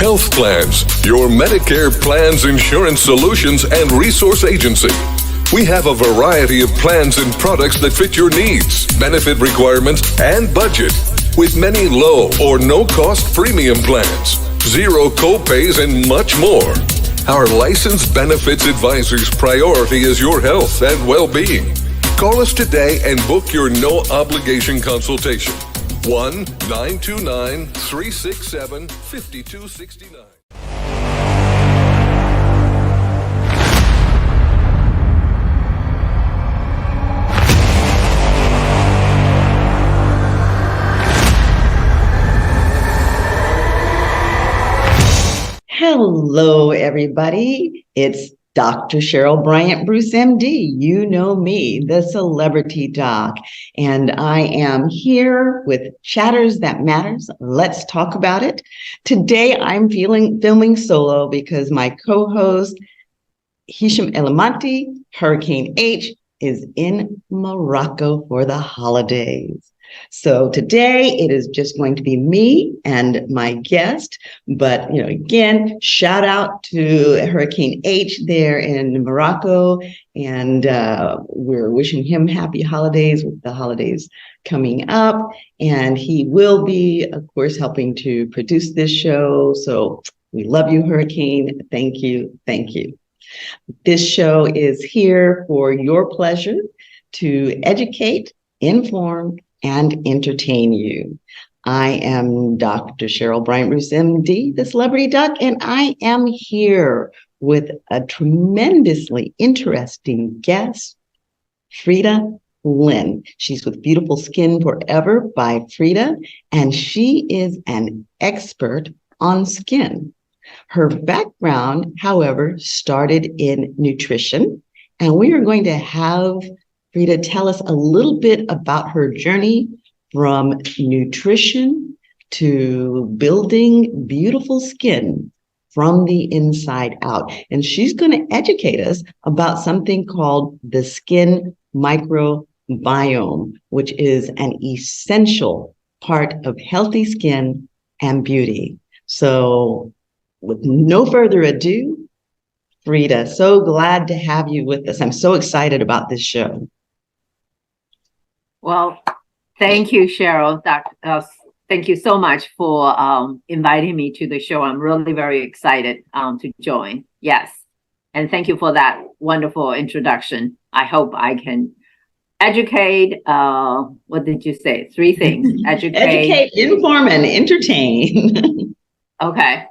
Health Plans, your Medicare plans, insurance solutions, and resource agency. We have a variety of plans and products that fit your needs, benefit requirements, and budget, with many low or no-cost premium plans, zero co-pays, and much more. Our licensed benefits advisor's priority is your health and well-being. Call us today and book your no-obligation consultation. 1-929-367-5269. Hello, everybody. It's Dr. Cheryl BryantBruce, MD. You know me, the celebrity doc. And I am here with Chatters That Matters. Let's talk about it. Today, I'm filming solo because my co-host, Hisham Elamanti, Hurricane H, is in Morocco for the holidays. So today it is just going to be me and my guest, but again, shout out to Hurricane H there in Morocco, and we're wishing him happy holidays with the holidays coming up, and he will be, of course, helping to produce this show. So we love you, Hurricane. Thank you. Thank you. This show is here for your pleasure to educate, inform, and entertain you. I am Dr. Cheryl BryantBruce, MD, the celebrity doc, and I am here with a tremendously interesting guest, Frieda Lin. She's with Beautiful Skin Forever by Frieda, and she is an expert on skin. Her background, however, started in nutrition, and we are going to have Frieda tell us a little bit about her journey from nutrition to building beautiful skin from the inside out. And she's going to educate us about something called the skin microbiome, which is an essential part of healthy skin and beauty. So with no further ado, Frieda, so glad to have you with us. I'm so excited about this show. Well, thank you, Cheryl. Thank you so much for inviting me to the show. I'm really very excited to join. Yes. And thank you for that wonderful introduction. I hope I can educate. What did you say? 3 things. Educate, inform, and entertain. Okay.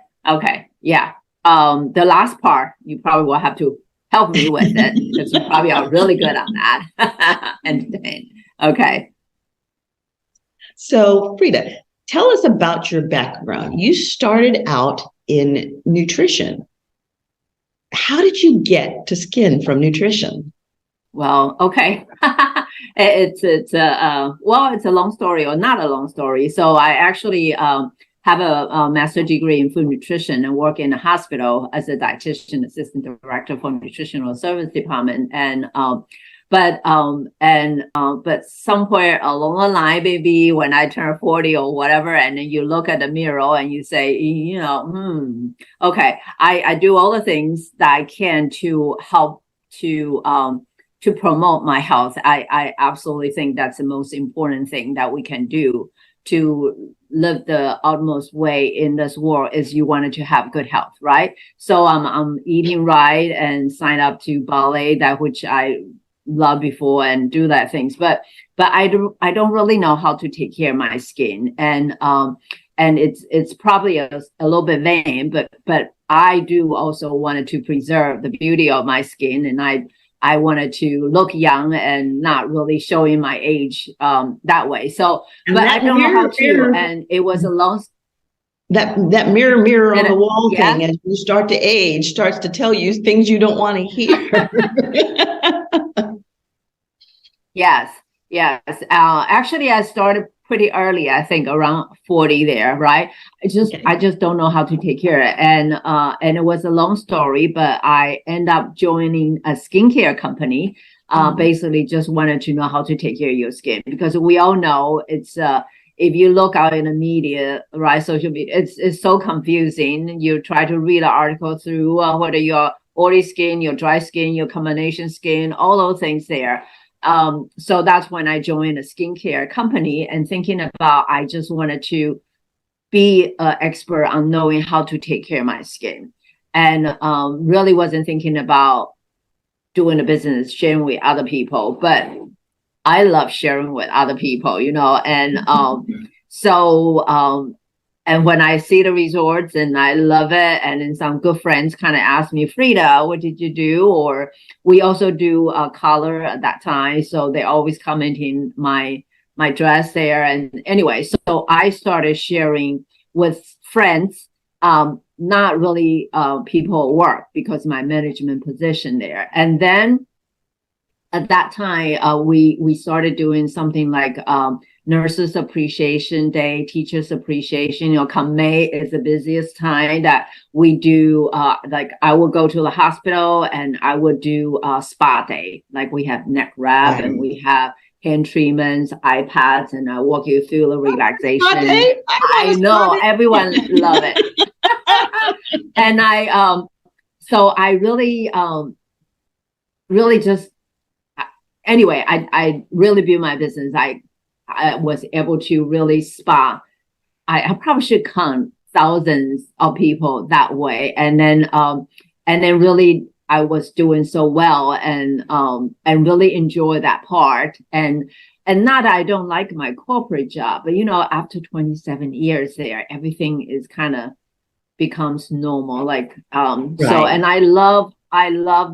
Yeah. The last part, you probably will have to help me with it because you probably are really good on that. Entertain. Okay. So, Frieda, tell us about your background. You started out in nutrition. How did you get to skin from nutrition? Well, okay. It's a long story, or not a long story. So I actually have a master's degree in food nutrition and work in a hospital as a dietitian assistant director for nutritional service department. And But somewhere along the line, maybe when I turn 40 or whatever, and then you look at the mirror and you say, okay, I do all the things that I can to help to promote my health. I absolutely think that's the most important thing that we can do to live the utmost way in this world is you wanted to have good health, right? So I'm eating right and sign up to ballet, that which I love before, and do that things, but I don't really know how to take care of my skin, and it's probably a little bit vain, but I do also wanted to preserve the beauty of my skin, and I wanted to look young and not really showing my age that way. So, but I don't know how to, and it was a long. That mirror on the wall thing, as you start to age, starts to tell you things you don't want to hear. Yes. Actually, I started pretty early. I think around 40 there, right? I just don't know how to take care of it, and it was a long story, but I end up joining a skincare company. Basically, just wanted to know how to take care of your skin, because we all know it's if you look out in the media, right, social media, it's so confusing. You try to read an article through whether you're oily skin, your dry skin, your combination skin, all those things there. So that's when I joined a skincare company and thinking about, I just wanted to be an expert on knowing how to take care of my skin, and really wasn't thinking about doing a business, sharing with other people. But I love sharing with other people, and and when I see the results and I love it, and then some good friends kind of ask me, Frieda, what did you do? Or we also do color at that time, so they always commenting my dress there. And anyway, so I started sharing with friends, not really people at work, because my management position there. And then at that time, we started doing something like Nurses Appreciation Day, Teachers Appreciation. Come May is the busiest time that we do. Like I would go to the hospital and I would do spa day. Like we have neck wrap and we have hand treatments, iPads, and I walk you through the relaxation. I know everyone love it, and so I really just. Anyway, I really built my business. I was able to really spot. I probably should count thousands of people that way, and then really I was doing so well, and really enjoy that part. And not that I don't like my corporate job, but after 27 years there, everything is kind of becomes normal. Like right. So, and I love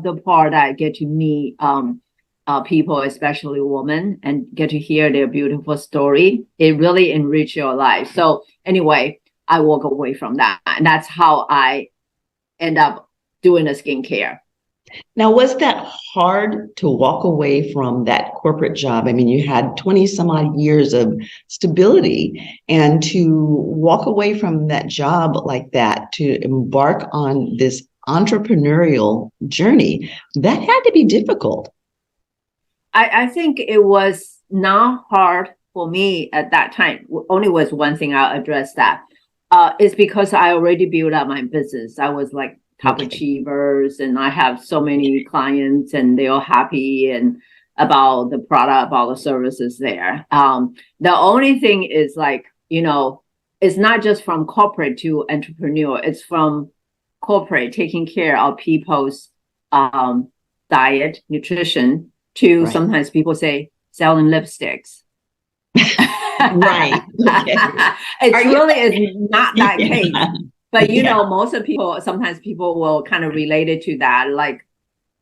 the part I get to meet people, especially women, and get to hear their beautiful story. It really enrich your life. So anyway, I walk away from that, and that's how I end up doing a skincare. Now, was that hard to walk away from that corporate job? I mean, you had 20 some odd years of stability, and to walk away from that job like that, to embark on this entrepreneurial journey, that had to be difficult. I think it was not hard for me at that time. Only was one thing I'll address that. Is because I already built up my business. I was like top achievers, and I have so many clients, and they're all happy and about the product, about the services there. The only thing is like, it's not just from corporate to entrepreneur. It's from corporate taking care of people's diet, nutrition, to right. Sometimes people say selling lipsticks. Right. Okay. It really is not that case. But most of people, sometimes people will kind of relate it to that, like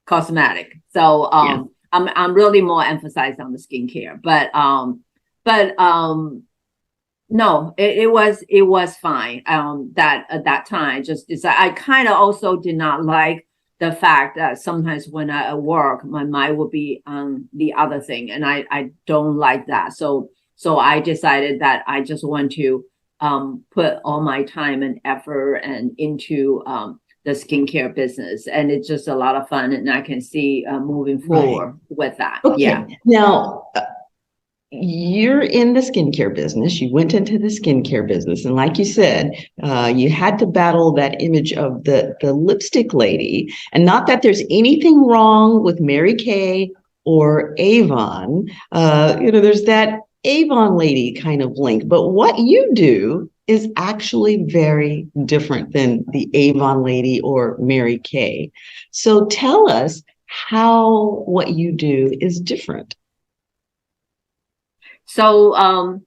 cosmetic. So I'm really more emphasized on the skincare. But no, it was fine. That at that time, I kind of also did not like the fact that sometimes when I work, my mind will be on the other thing, and I don't like that. So I decided that I just want to put all my time and effort and into the skincare business, and it's just a lot of fun, and I can see moving forward with that. Okay. Yeah. Now, you're in the skincare business. You went into the skincare business, and like you said, you had to battle that image of the lipstick lady. And not that there's anything wrong with Mary Kay or Avon. There's that Avon lady kind of link, but what you do is actually very different than the Avon lady or Mary Kay. So tell us how what you do is different. So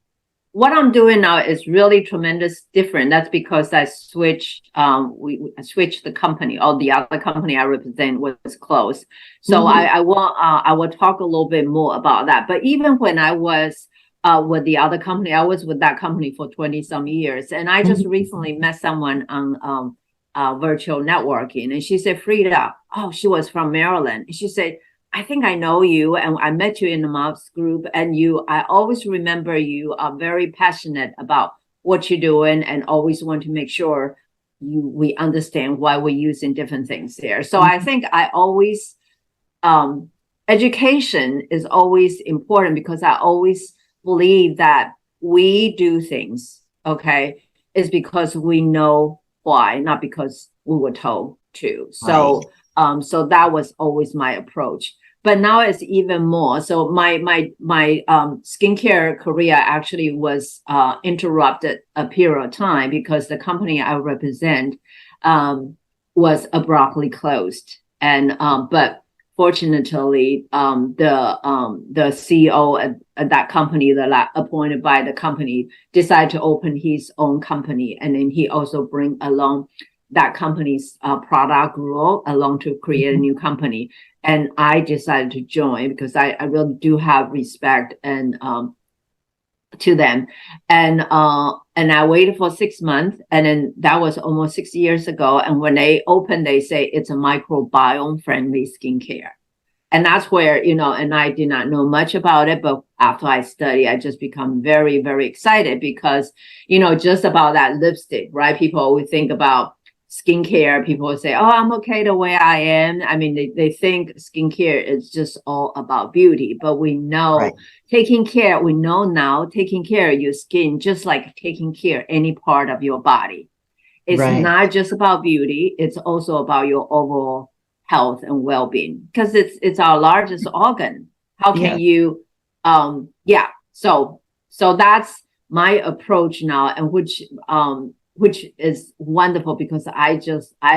what I'm doing now is really tremendous different. That's because I switched, I switched the company, or the other company I represent was closed. So I will talk a little bit more about that. But even when I was with the other company, I was with that company for 20 some years. And I just recently met someone on virtual networking, and she said, Frieda, she was from Maryland. And she said, I think I know you, and I met you in the MOPS group, and I always remember you are very passionate about what you're doing, and always want to make sure we understand why we're using different things there. So I think I always, education is always important, because I always believe that we do things, okay, is because we know why, not because we were told to. So, so that was always my approach. But now it's even more. So my skincare career actually was interrupted a period of time because the company I represent was abruptly closed. And but fortunately, the CEO at that company, that appointed by the company, decided to open his own company, and then he also bring along that company's product role along to create a new company. And I decided to join because I really do have respect and to them. And I waited for 6 months, and then that was almost 6 years ago. And when they opened, they say it's a microbiome friendly skincare. And that's where, you know, and I did not know much about it, but after I study, I just become very, very excited because, you know, just about that lipstick, right? People always think about skincare. People will say, oh, I'm okay the way I am. I mean, they think skincare is just all about beauty, but we know taking care of your skin, just like taking care of any part of your body. It's not just about beauty. It's also about your overall health and well-being, because it's our largest organ. How can you, so that's my approach now, and which is wonderful because I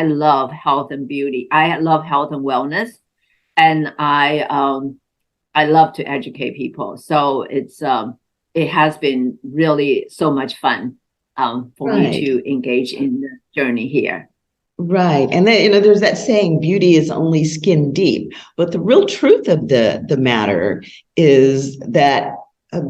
love health and beauty. I love health and wellness, and I love to educate people. So it has been really so much fun for me to engage in the journey here. Right. And then, you know, there's that saying, beauty is only skin deep. But the real truth of the matter is that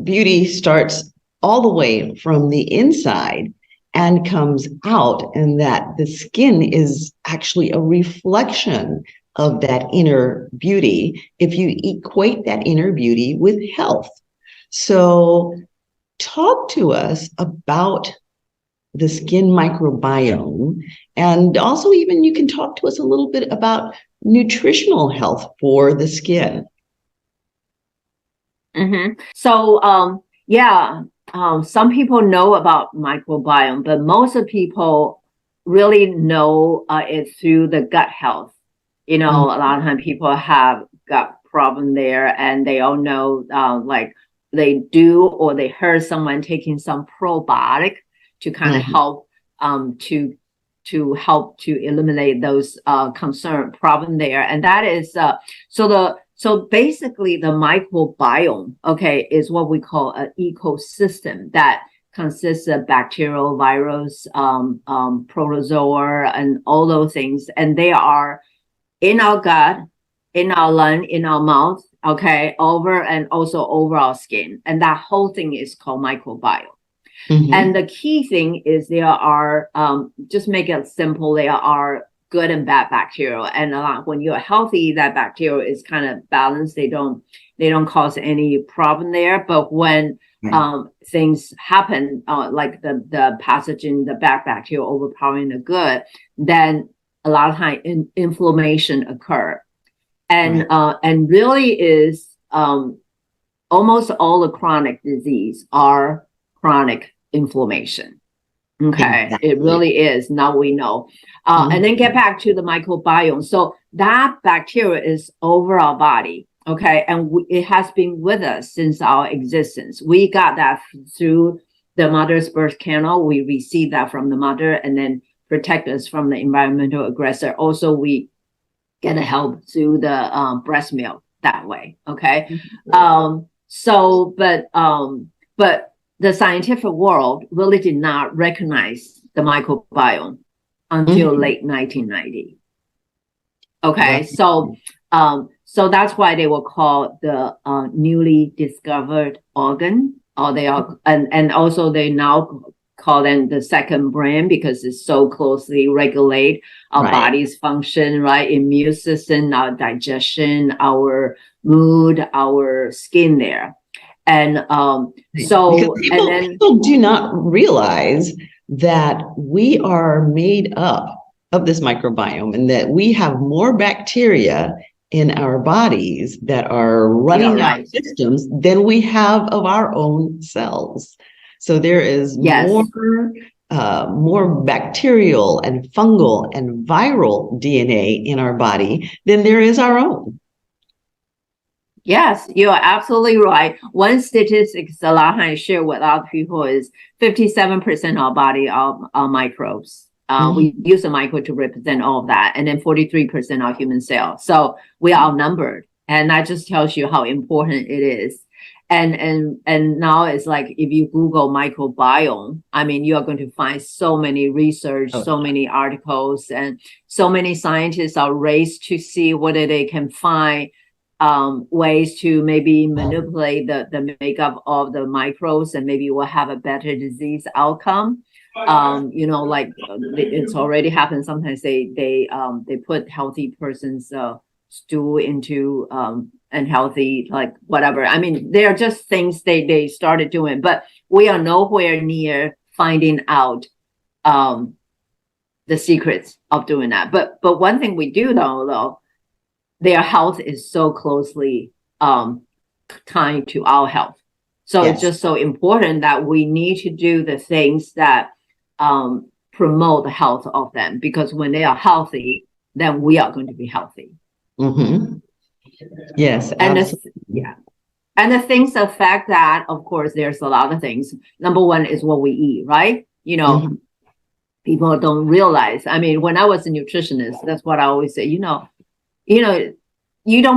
beauty starts all the way from the inside and comes out, and that the skin is actually a reflection of that inner beauty if you equate that inner beauty with health. So talk to us about the skin microbiome, and also even you can talk to us a little bit about nutritional health for the skin. So some people know about microbiome, but most of people really know it through the gut health. You know, a lot of times people have gut problem there, and they all know like they do, or they heard someone taking some probiotic to kind of help to help to eliminate those concern problem there. And that is so basically the microbiome, okay, is what we call an ecosystem that consists of bacterial, virus, protozoa, and all those things. And they are in our gut, in our lung, in our mouth, okay, and also over our skin. And that whole thing is called microbiome. And the key thing is there are, just make it simple, there are good and bad bacteria. And when you're healthy, that bacteria is kind of balanced. They don't cause any problem there. But when things happen, like the pathogen, the bad bacteria overpowering the good, then a lot of time inflammation occur. And really is almost all the chronic disease are chronic inflammation. Okay, exactly. It really is. Now we know. And then get back to the microbiome. So that bacteria is over our body. Okay, and it has been with us since our existence. We got that through the mother's birth canal. We received that from the mother, and then protect us from the environmental aggressor. Also, we get help through the breast milk that way. Okay, but the scientific world really did not recognize the microbiome until late 1990. Okay, so that's why they were called the newly discovered organ, or they are, and also they now call them the second brain because it's so closely regulate our body's function, right? Immune system, our digestion, our mood, our skin there. And people do not realize that we are made up of this microbiome, and that we have more bacteria in our bodies that are running our systems than we have of our own cells. So there is Yes. more bacterial and fungal and viral DNA in our body than there is our own. Yes, you are absolutely right. One statistics a lot of times share with other people is 57% of our body are microbes. We use a micro to represent all of that, and then 43% are human cells. So we are outnumbered, and that just tells you how important it is. And now it's like if you Google microbiome, I mean, you are going to find so many research, so many articles, and so many scientists are raced to see whether they can find ways to maybe manipulate the makeup of the microbes, and maybe we'll have a better disease outcome. Like it's already happened. Sometimes they put healthy person's stool into unhealthy, like whatever. I mean, they are just things they started doing, but we are nowhere near finding out the secrets of doing that. But one thing we do though, their health is so closely tied to our health. So It's just so important that we need to do the things that promote the health of them, because when they are healthy, then we are going to be healthy. Mm-hmm. Yes, and absolutely. And the things affect that, of course, there's a lot of things. Number one is what we eat, right? People don't realize. I mean, when I was a nutritionist, that's what I always say, you don't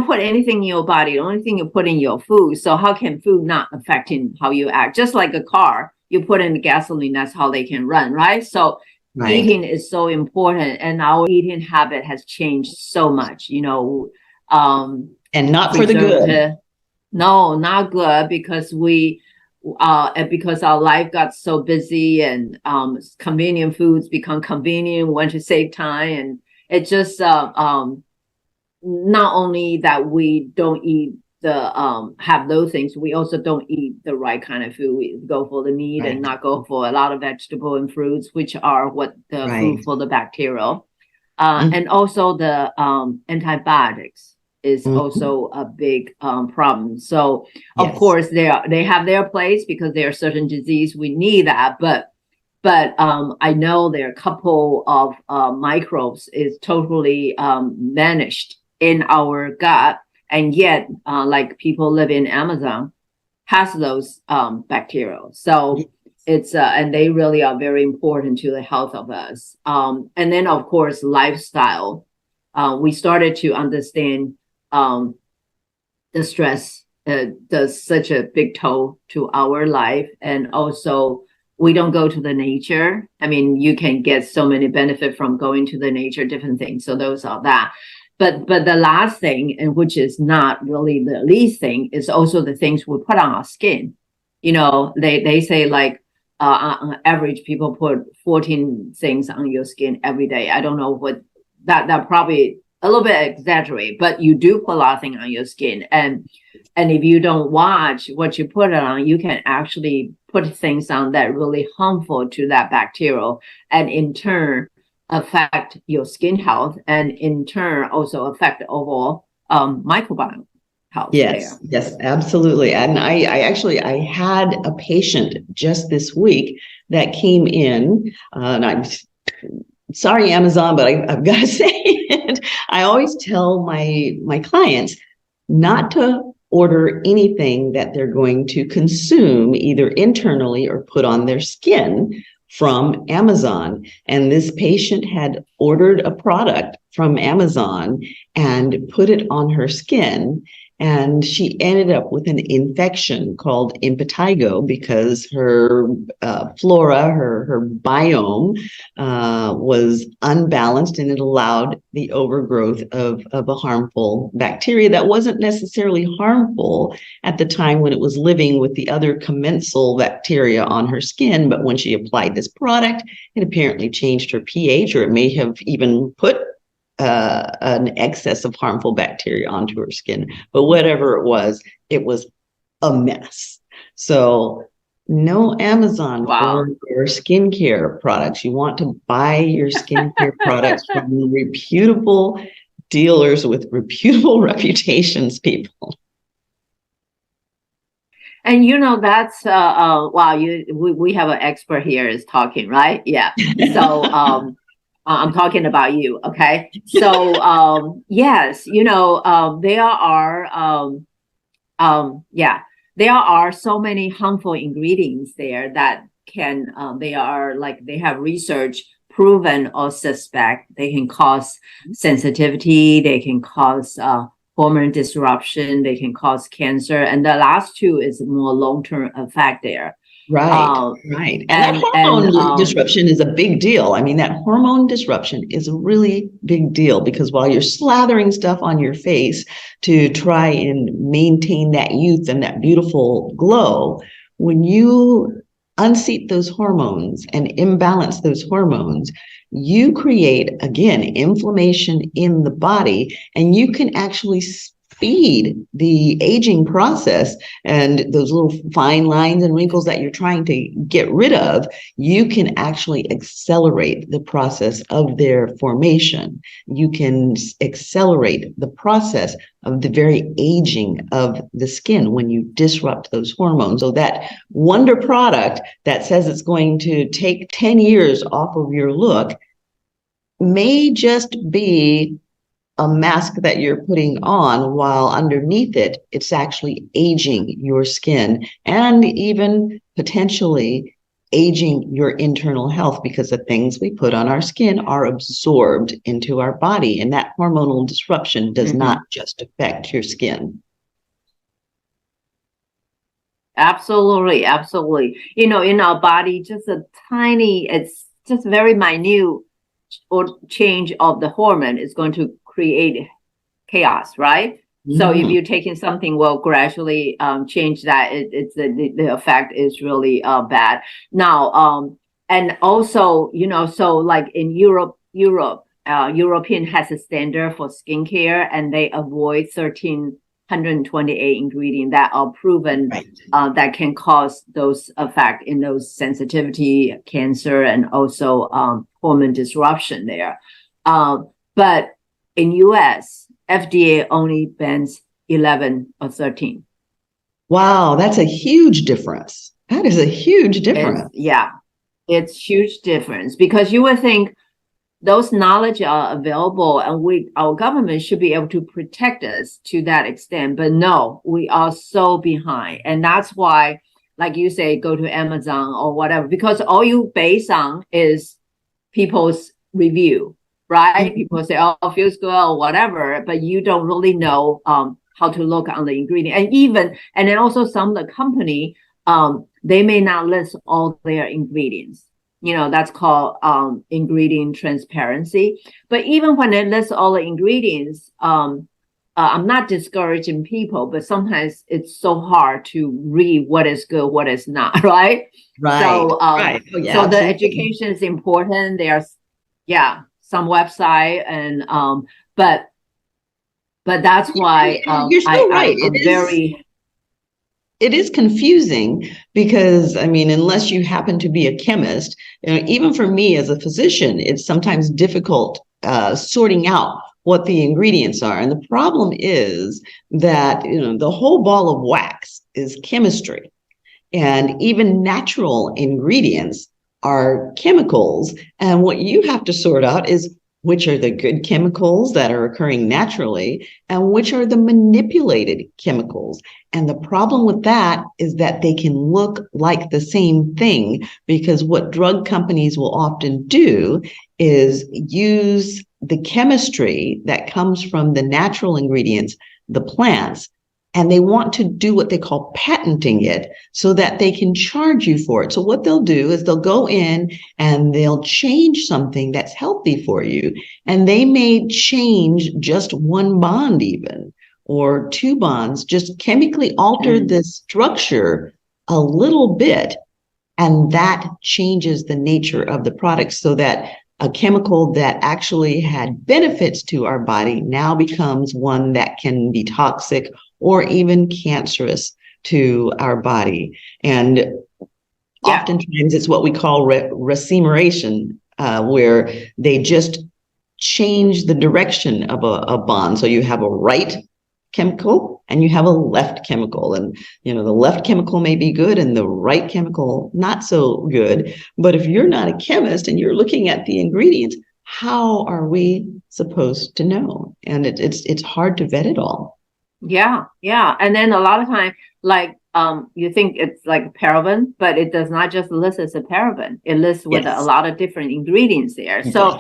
put anything in your body. The only thing you put in your food. So how can food not affecting how you act? Just like a car, you put in gasoline, that's how they can run, right? So eating is so important, and our eating habit has changed so much, and not for the good. No, not good, because because our life got so busy, and convenient foods become convenient, want to save time, and it just not only that we don't eat have those things, we also don't eat the right kind of food. We go for the meat and not go for a lot of vegetable and fruits, which are what the food for the bacterial. And also the antibiotics is also a big problem. So of course they have their place, because there are certain disease we need that, but I know there are a couple of microbes is totally vanished in our gut, and yet like people live in Amazon has those bacteria. So it's and they really are very important to the health of us. And then of course lifestyle. We started to understand the stress does such a big toll to our life, and also we don't go to the nature. I mean, you can get so many benefit from going to the nature, different things. So those are that. But the last thing, and which is not really the least thing, is also the things we put on our skin. They say like on average people put 14 things on your skin every day. I don't know what that probably a little bit exaggerate, but you do put a lot of things on your skin. And if you don't watch what you put it on, you can actually put things on that really harmful to that bacterial, and in turn affect your skin health, and in turn also affect the overall microbiome health. Yes, absolutely. And I had a patient just this week that came in, and I'm sorry, Amazon, but I've got to say it. I always tell my clients not to order anything that they're going to consume either internally or put on their skin from Amazon. And this patient had ordered a product from Amazon and put it on her skin. And she ended up with an infection called impetigo, because her flora, her biome was unbalanced, and it allowed the overgrowth of a harmful bacteria that wasn't necessarily harmful at the time when it was living with the other commensal bacteria on her skin. But when she applied this product, it apparently changed her pH, or it may have even put an excess of harmful bacteria onto her skin. But whatever it was a mess. So no Amazon for your skincare products. You want to buy your skincare products from reputable dealers with reputable reputations, people. And that's wow, we have an expert here is talking, right? Yeah. So I'm talking about you, okay? So yes, there are so many harmful ingredients there that can they have research proven or suspect they can cause sensitivity, they can cause hormone disruption, they can cause cancer, and the last two is more long-term effect there. Right. And that hormone disruption is a big deal. I mean, that hormone disruption is a really big deal because while you're slathering stuff on your face to try and maintain that youth and that beautiful glow, when you unseat those hormones and imbalance those hormones, you create, again, inflammation in the body, and you can actually speed the aging process, and those little fine lines and wrinkles that you're trying to get rid of, you can actually accelerate the process of their formation. You can accelerate the process of the very aging of the skin when you disrupt those hormones. So that wonder product that says it's going to take 10 years off of your look may just be a mask that you're putting on, while underneath it, it's actually aging your skin and even potentially aging your internal health, because the things we put on our skin are absorbed into our body, and that hormonal disruption does not just affect your skin. Absolutely. In our body, just it's just very minute or change of the hormone is going to create chaos, right? So if you're taking something, will gradually change that. It's the effect is really bad. Now, and also, so like in Europe, European has a standard for skincare, and they avoid 1,328 ingredients that are proven that can cause those effect in those sensitivity, cancer, and also hormone disruption there. But in US, FDA only bans 11 or 13. Wow, that's a huge difference. That is a huge difference. It's huge difference, because you would think those knowledge are available and our government should be able to protect us to that extent. But no, we are so behind. And that's why, like you say, go to Amazon or whatever, because all you base on is people's review. Right? People say, oh, feels good or whatever, but you don't really know how to look on the ingredient. And then also some of the company, they may not list all their ingredients. That's called ingredient transparency. But even when they list all the ingredients, I'm not discouraging people, but sometimes it's so hard to read what is good, what is not, right? Right. So, so the education is important. There's, some website, and but that's why you're so right. It is confusing because, I mean, unless you happen to be a chemist, even for me as a physician, it's sometimes difficult sorting out what the ingredients are. And the problem is that, the whole ball of wax is chemistry, and even natural ingredients are chemicals. And what you have to sort out is which are the good chemicals that are occurring naturally and which are the manipulated chemicals. And the problem with that is that they can look like the same thing, because what drug companies will often do is use the chemistry that comes from the natural ingredients, the plants, and they want to do what they call patenting it so that they can charge you for it. So what they'll do is they'll go in and they'll change something that's healthy for you. And they may change just one bond even, or two bonds, just chemically alter the structure a little bit. And that changes the nature of the product so that a chemical that actually had benefits to our body now becomes one that can be toxic or even cancerous to our body. And oftentimes it's what we call regimen, where they just change the direction of a bond. So you have a right chemical and you have a left chemical, and the left chemical may be good and the right chemical not so good. But if you're not a chemist and you're looking at the ingredients, how are we supposed to know? And it's hard to vet it all. Yeah, yeah. And then a lot of time, like you think it's like a paraben, but it does not just list as a paraben. It lists with a lot of different ingredients there. So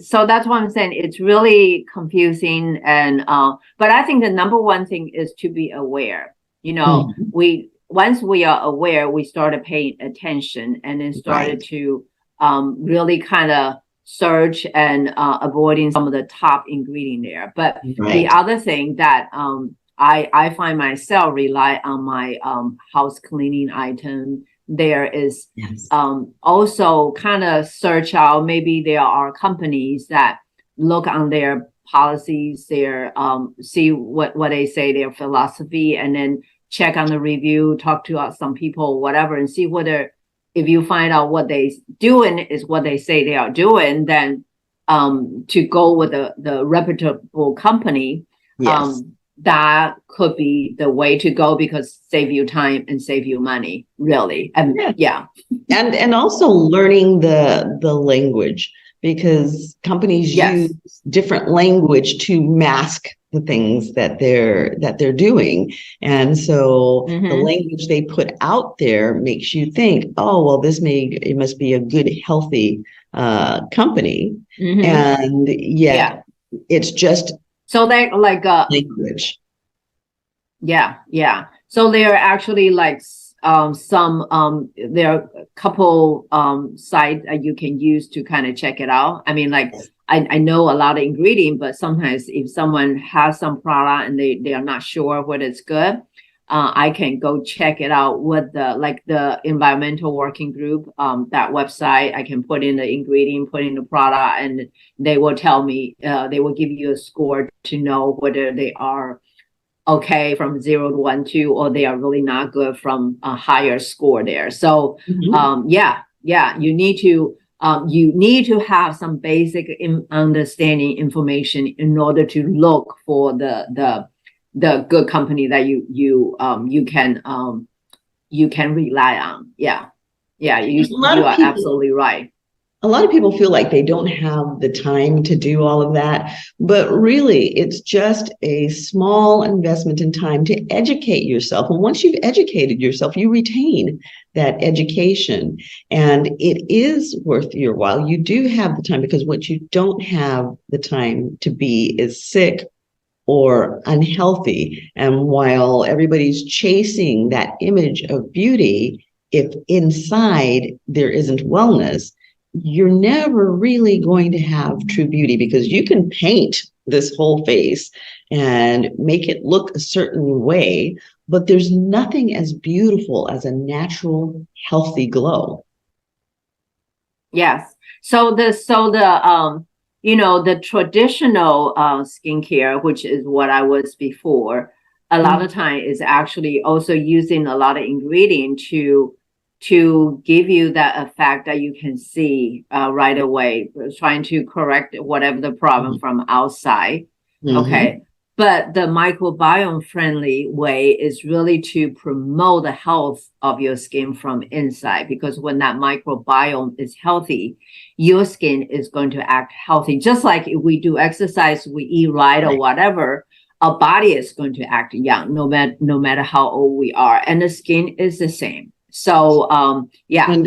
so that's why I'm saying it's really confusing. And but I think the number one thing is to be aware. Once we are aware, we started paying attention and then started to really kind of search and avoiding some of the top ingredient there. But the other thing that I find myself rely on my house cleaning item there is also kind of search out. Maybe there are companies that look on their policies, their see what they say, their philosophy, and then check on the review, talk to some people, whatever, and see whether if you find out what they doing is what they say they are doing, then to go with the reputable company. That could be the way to go, because save you time and save you money, really. And and also learning the language, because companies use different language to mask the things that they're doing. And so the language they put out there makes you think, oh, well, it must be a good, healthy company. And it's just so they like language. Yeah. So there are actually like some there are a couple sites that you can use to kind of check it out. I mean, like I know a lot of ingredient, but sometimes if someone has some product and they are not sure whether it's good, I can go check it out with the environmental working group, that website. I can put in the ingredient, put in the product, and they will tell me, they will give you a score to know whether they are okay from 0 to 1, 2, or they are really not good from a higher score there. So you need to have some basic understanding information in order to look for the good company that you can rely on. You are absolutely right. A lot of people feel like they don't have the time to do all of that, but really it's just a small investment in time to educate yourself. And once you've educated yourself, you retain that education, and it is worth your while. You do have the time, because what you don't have the time to be is sick or unhealthy. And while everybody's chasing that image of beauty, if inside there isn't wellness, you're never really going to have true beauty, because you can paint this whole face and make it look a certain way, but there's nothing as beautiful as a natural, healthy glow. Yes. So the traditional skincare, which is what I was before, a lot of time is actually also using a lot of ingredient to give you that effect that you can see right away, trying to correct whatever the problem from outside. Okay. But the microbiome friendly way is really to promote the health of your skin from inside, because when that microbiome is healthy, your skin is going to act healthy. Just like if we do exercise, we eat right or whatever, our body is going to act young, no matter how old we are. And the skin is the same. So,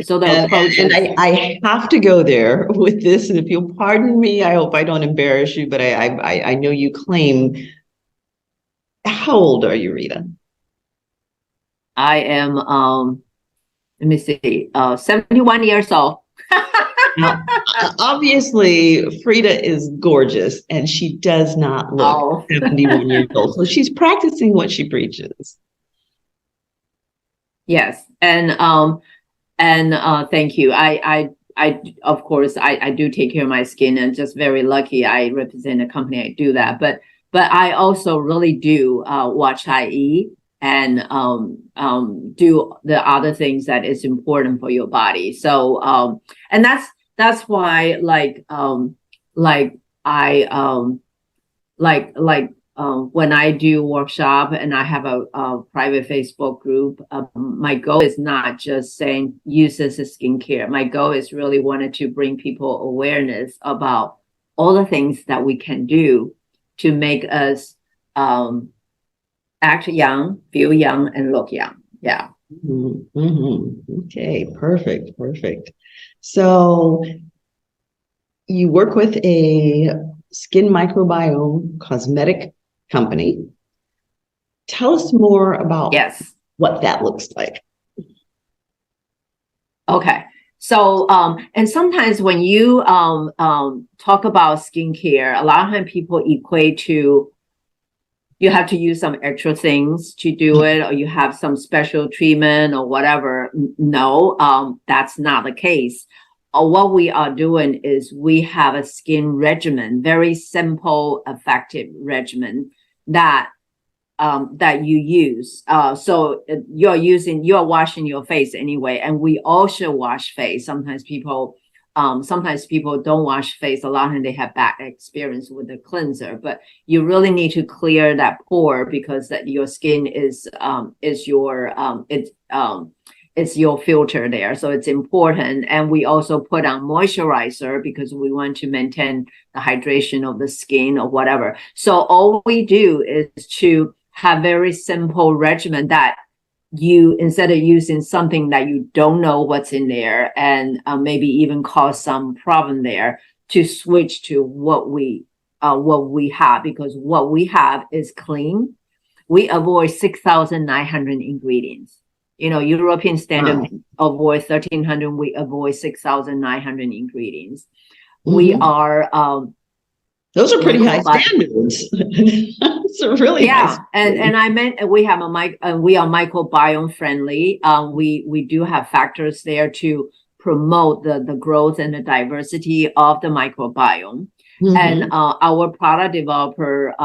so the approach is, I have to go there with this. And if you'll pardon me, I hope I don't embarrass you, but I know you claim. How old are you, Rita? I am, let me see, 71 years old. Now, obviously, Frieda is gorgeous, and she does not look 71 years old. So she's practicing what she preaches. Yes. And thank you. I of course, I do take care of my skin, and just very lucky I represent a company. I do that. But I also really do watch I eat and do the other things that is important for your body. So and that's why like when I do workshop and I have a private Facebook group, my goal is not just saying use this as skincare. My goal is really wanted to bring people awareness about all the things that we can do to make us act young, feel young, and look young. Yeah. Okay, perfect. So you work with a skin microbiome cosmetic company. Tell us more about what that looks like. Okay. So, and sometimes when you talk about skincare, a lot of times people equate to you have to use some extra things to do it, or you have some special treatment or whatever. No, that's not the case. What we are doing is we have a skin regimen, very simple, effective regimen that you use. So you're washing your face anyway, and we all should wash face. Sometimes people don't wash face. A lot of times they have bad experience with the cleanser, but you really need to clear that pore because that your skin is your filter there. So it's important. And we also put on moisturizer because we want to maintain the hydration of the skin or whatever. So all we do is to have very simple regimen that you, instead of using something that you don't know what's in there and maybe even cause some problem there, to switch to what we have, because what we have is clean. We avoid 6,900 ingredients. European standard avoid 1,300. We avoid 6,900 ingredients. We are those are pretty high standards. It's really high. And I meant we have we are microbiome friendly. We do have factors there to promote the growth and the diversity of the microbiome. And our product developer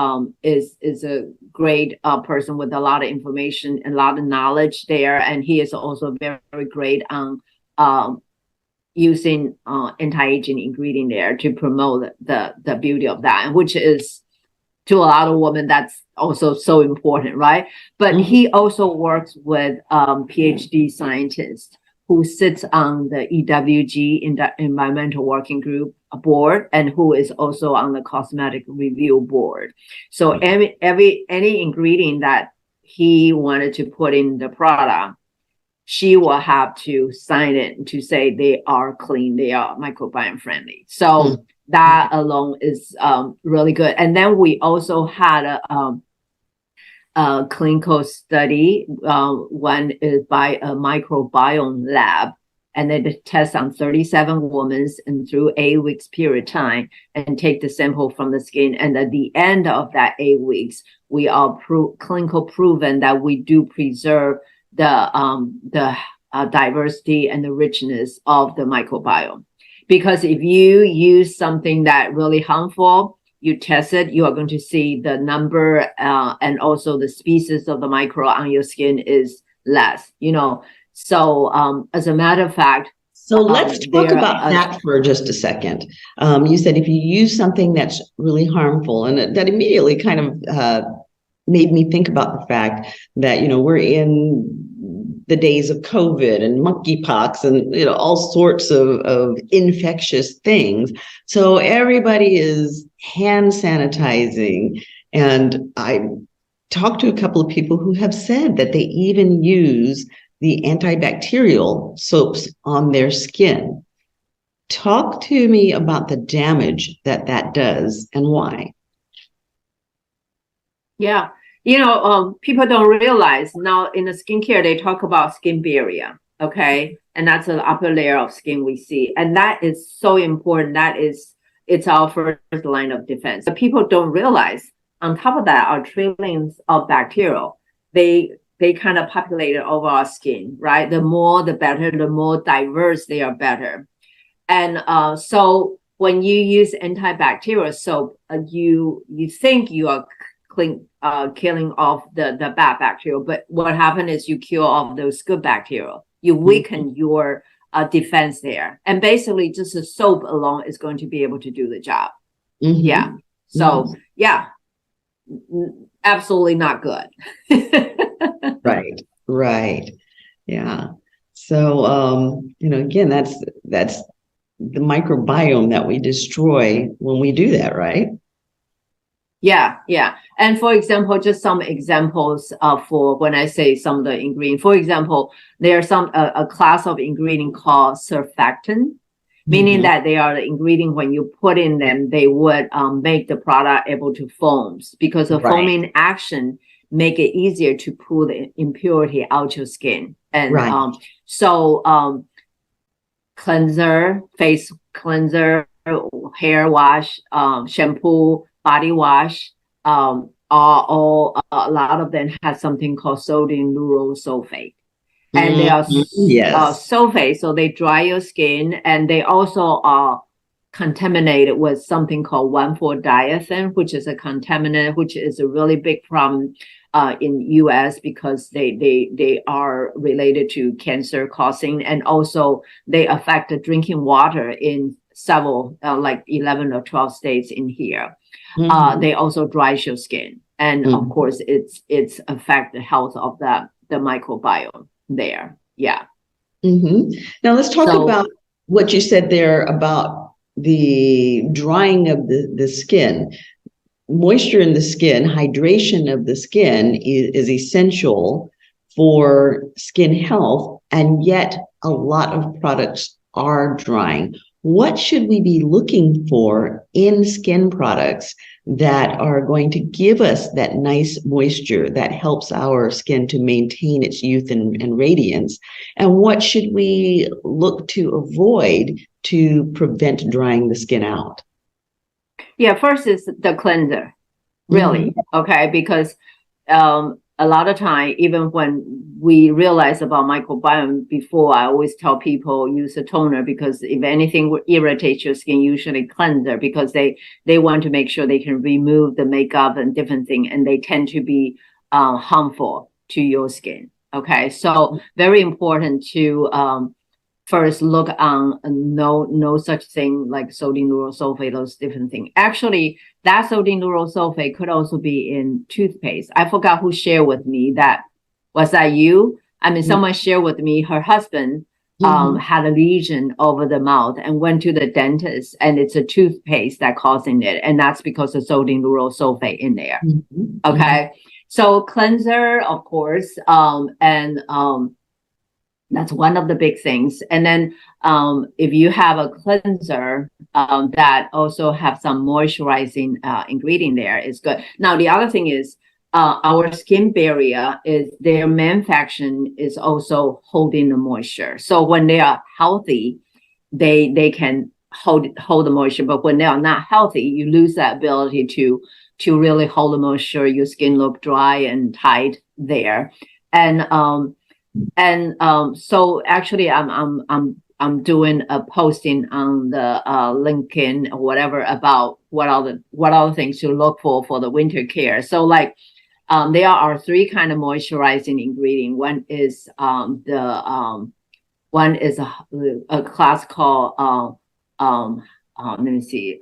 is a great person with a lot of information and a lot of knowledge there, and he is also very, very great on using anti-aging ingredient there to promote the beauty of that, which is to a lot of women that's also so important, right? But he also works with PhD scientists who sits on the EWG in the Environmental Working Group board, and who is also on the Cosmetic Review board. So any ingredient that he wanted to put in the product, she will have to sign it to say they are clean, they are microbiome friendly. So that alone is really good. And then we also had a clinical study. One is by a microbiome lab, and they test on 37 women and through 8 weeks period of time and take the sample from the skin. And at the end of that 8 weeks, we are clinical proven that we do preserve the diversity and the richness of the microbiome. Because if you use something that really harmful, you test it, you are going to see the number and also the species of the micro on your skin is less, So as a matter of fact, so let's talk about that for just a second. You said if you use something that's really harmful, and that immediately kind of made me think about the fact that, we're in the days of COVID and monkeypox and, all sorts of infectious things. So everybody is hand sanitizing. And I talked to a couple of people who have said that they even use the antibacterial soaps on their skin. Talk to me about the damage that does and why. Yeah. People don't realize now in the skincare, they talk about skin barrier. Okay. And that's the upper layer of skin we see. And that is so important. It's our first line of defense. But people don't realize on top of that are trillions of bacteria. They kind of populated over our skin, right? The more, the better, the more diverse they are better. And so when you use antibacterial soap, you think you are killing off the bad bacteria, but what happened is you kill off those good bacteria. You weaken your defense there, and basically just the soap alone is going to be able to do the job. Yeah. So absolutely not good. Right. Yeah. So, again, that's the microbiome that we destroy when we do that, right? Yeah. And for example, just some examples for when I say some of the ingredients. For example, there's a class of ingredient called surfactant, meaning that they are the ingredient when you put in them, they would make the product able to foam, because the foaming action make it easier to pull the impurity out your skin. And cleanser, face cleanser, hair wash, shampoo, body wash, a lot of them have something called sodium lauryl sulfate. And they are sulfate, so they dry your skin, and they also are contaminated with something called 1,4-diethyl, which is a contaminant, which is a really big problem in US because they are related to cancer causing, and also they affect the drinking water in several like 11 or 12 states in here. They also dry your skin, and of course it's affect the health of the microbiome there. Now let's talk about what you said there about the drying of the skin. Moisture in the skin, hydration of the skin is essential for skin health, and yet a lot of products are drying. What should we be looking for in skin products that are going to give us that nice moisture that helps our skin to maintain its youth and radiance? And what should we look to avoid to prevent drying the skin out? Yeah, first is the cleanser, really, okay? Because a lot of time, even when we realize about microbiome before, I always tell people use a toner, because if anything would irritate your skin, usually cleanser, because they want to make sure they can remove the makeup and different things, and they tend to be harmful to your skin, okay? So very important to first look on no such thing like sodium lauryl sulfate, those different things. Actually, that sodium lauryl sulfate could also be in toothpaste. I forgot who shared with me that. Was that you? I mean, someone shared with me her husband had a lesion over the mouth and went to the dentist, and it's a toothpaste that causing it. And that's because of sodium lauryl sulfate in there. Okay. So cleanser, of course, and that's one of the big things. And then if you have a cleanser that also have some moisturizing ingredient there, is good. Now, the other thing is our skin barrier is their manufacturing is also holding the moisture. So when they are healthy, they can hold the moisture. But when they are not healthy, you lose that ability to really hold the moisture. Your skin look dry and tight there. So actually I'm doing a posting on the LinkedIn or whatever about what are the things to look for the winter care. So like there are 3 kind of moisturizing ingredient. One is one is a class called let me see,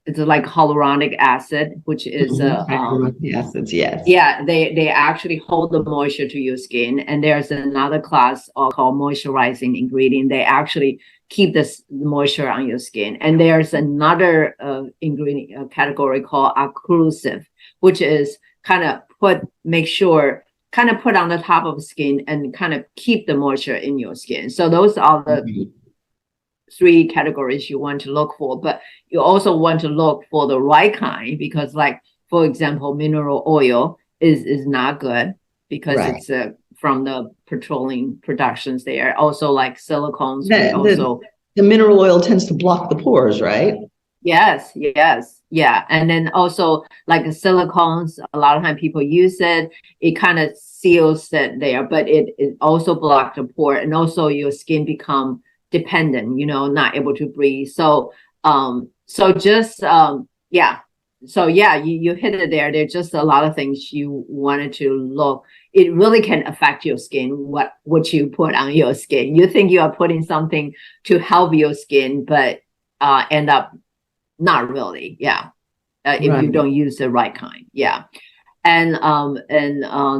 it's like hyaluronic acid, which is hyaluronic acids, yes. Yeah, they actually hold the moisture to your skin. And there's another class called moisturizing ingredient. They actually keep this moisture on your skin. And there's another ingredient category called occlusive, which is kind of put on the top of the skin and kind of keep the moisture in your skin. So those are the 3 categories you want to look for, but you also want to look for the right kind, because like, for example, mineral oil is not good because it's from the petroleum productions there. Also like silicones. The mineral oil tends to block the pores, right? Yes. Yeah. And then also like the silicones, a lot of time people use it. It kind of seals it there, but it also blocks the pore, and also your skin become dependent, not able to breathe. So you hit it there. There's just a lot of things you wanted to look. It really can affect your skin, what you put on your skin. You think you are putting something to help your skin, but end up not really. Yeah. if you Right. don't use the right kind. Yeah. And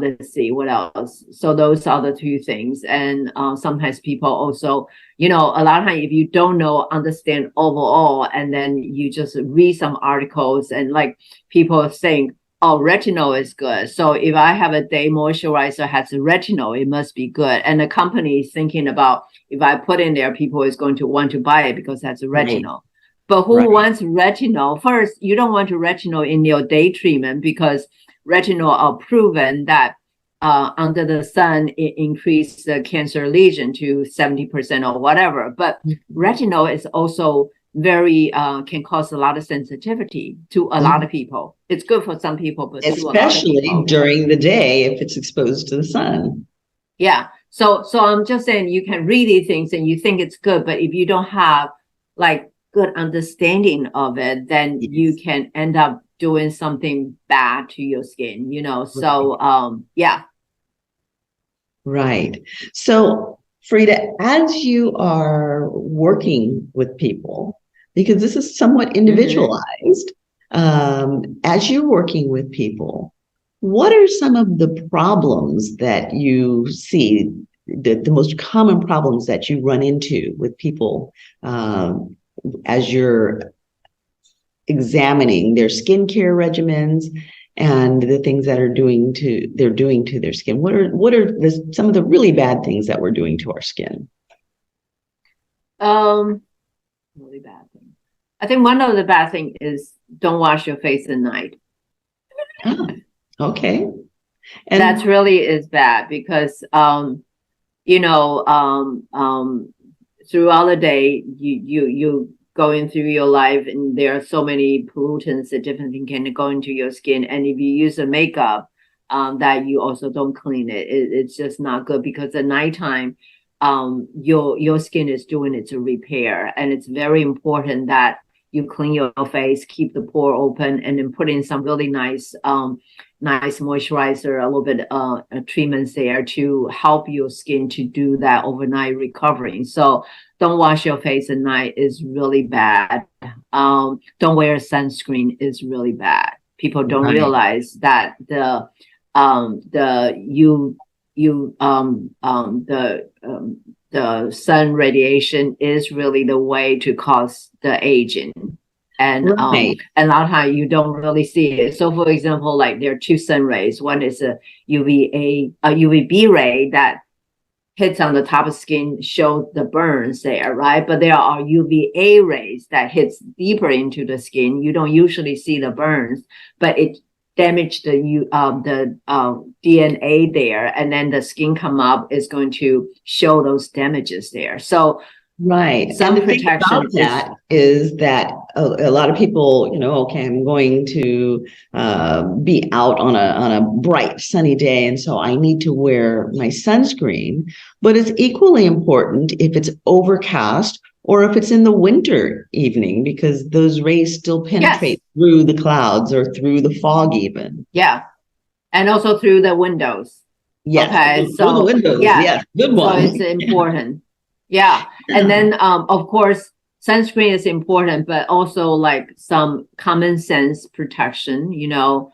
let's see what else. So those are the two things. And sometimes people also, you know, a lot of times if you don't understand overall, and then you just read some articles and like people saying, oh, retinol is good. So if I have a day moisturizer has retinol, it must be good. And the company is thinking about, if I put in there, people is going to want to buy it because that's Right. retinol. But who Right. wants retinol? First, you don't want retinol in your day treatment because retinol are proven that under the sun, it increases the cancer lesion to 70% or whatever. But retinol is also very, can cause a lot of sensitivity to a lot of people. It's good for some people, but to a lot of Especially people. during the day if it's exposed to the sun. Yeah. So I'm just saying you can read these things and you think it's good, but if you don't have like good understanding of it, then you can end up doing something bad to your skin, you know. So yeah. Right. So Frieda, as you are working with people, because this is somewhat individualized, as you're working with people, what are some of the problems that you see, the most common problems that you run into with people as you're examining their skincare regimens and the things that they're doing to their skin? What are some of the really bad things that we're doing to our skin? Really bad thing. I think one of the bad thing is don't wash your face at night. Okay. And that's really is bad because you know, throughout the day you going through your life and there are so many pollutants that different things can go into your skin, and if you use a makeup that you also don't clean it's just not good, because at nighttime your skin is doing its repair, and it's very important that you clean your face, keep the pore open, and then put in some really nice moisturizer, a little bit treatments there to help your skin to do that overnight recovery. So don't wash your face at night is really bad. Don't wear sunscreen is really bad. People don't realize that the sun radiation is really the way to cause the aging. And a lot of times you don't really see it. So for example, like there are two sun rays. One is a UVB ray that hits on the top of skin, show the burns there, right? But there are UVA rays that hits deeper into the skin. You don't usually see the burns, but it damage the DNA there, and then the skin come up is going to show those damages there. So some protection about that is that a lot of people, you know, okay, I'm going to be out on a bright sunny day, and so I need to wear my sunscreen. But it's equally important if it's overcast or if it's in the winter evening, because those rays still penetrate through the clouds or through the fog even. Yeah. And also through the windows. Yes. Okay. So the windows, yes. Good one. So it's important. Yeah. And then of course sunscreen is important, but also like some common sense protection, you know,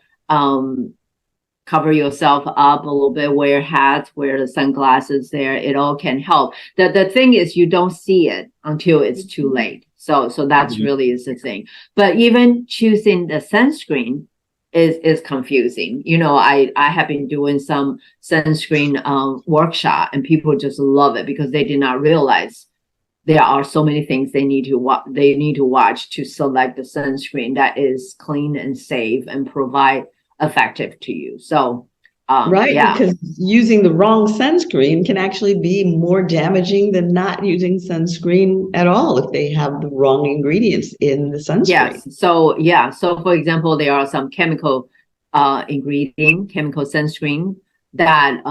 cover yourself up a little bit, wear hats, wear the sunglasses there. It all can help. The thing is you don't see it until it's too late. So that's really is the thing. But even choosing the sunscreen is confusing. You know, I have been doing some sunscreen workshop, and people just love it because they did not realize there are so many things they need to watch to select the sunscreen that is clean and safe and provide effective to you. So because using the wrong sunscreen can actually be more damaging than not using sunscreen at all if they have the wrong ingredients in the sunscreen. So for example, there are some chemical sunscreen that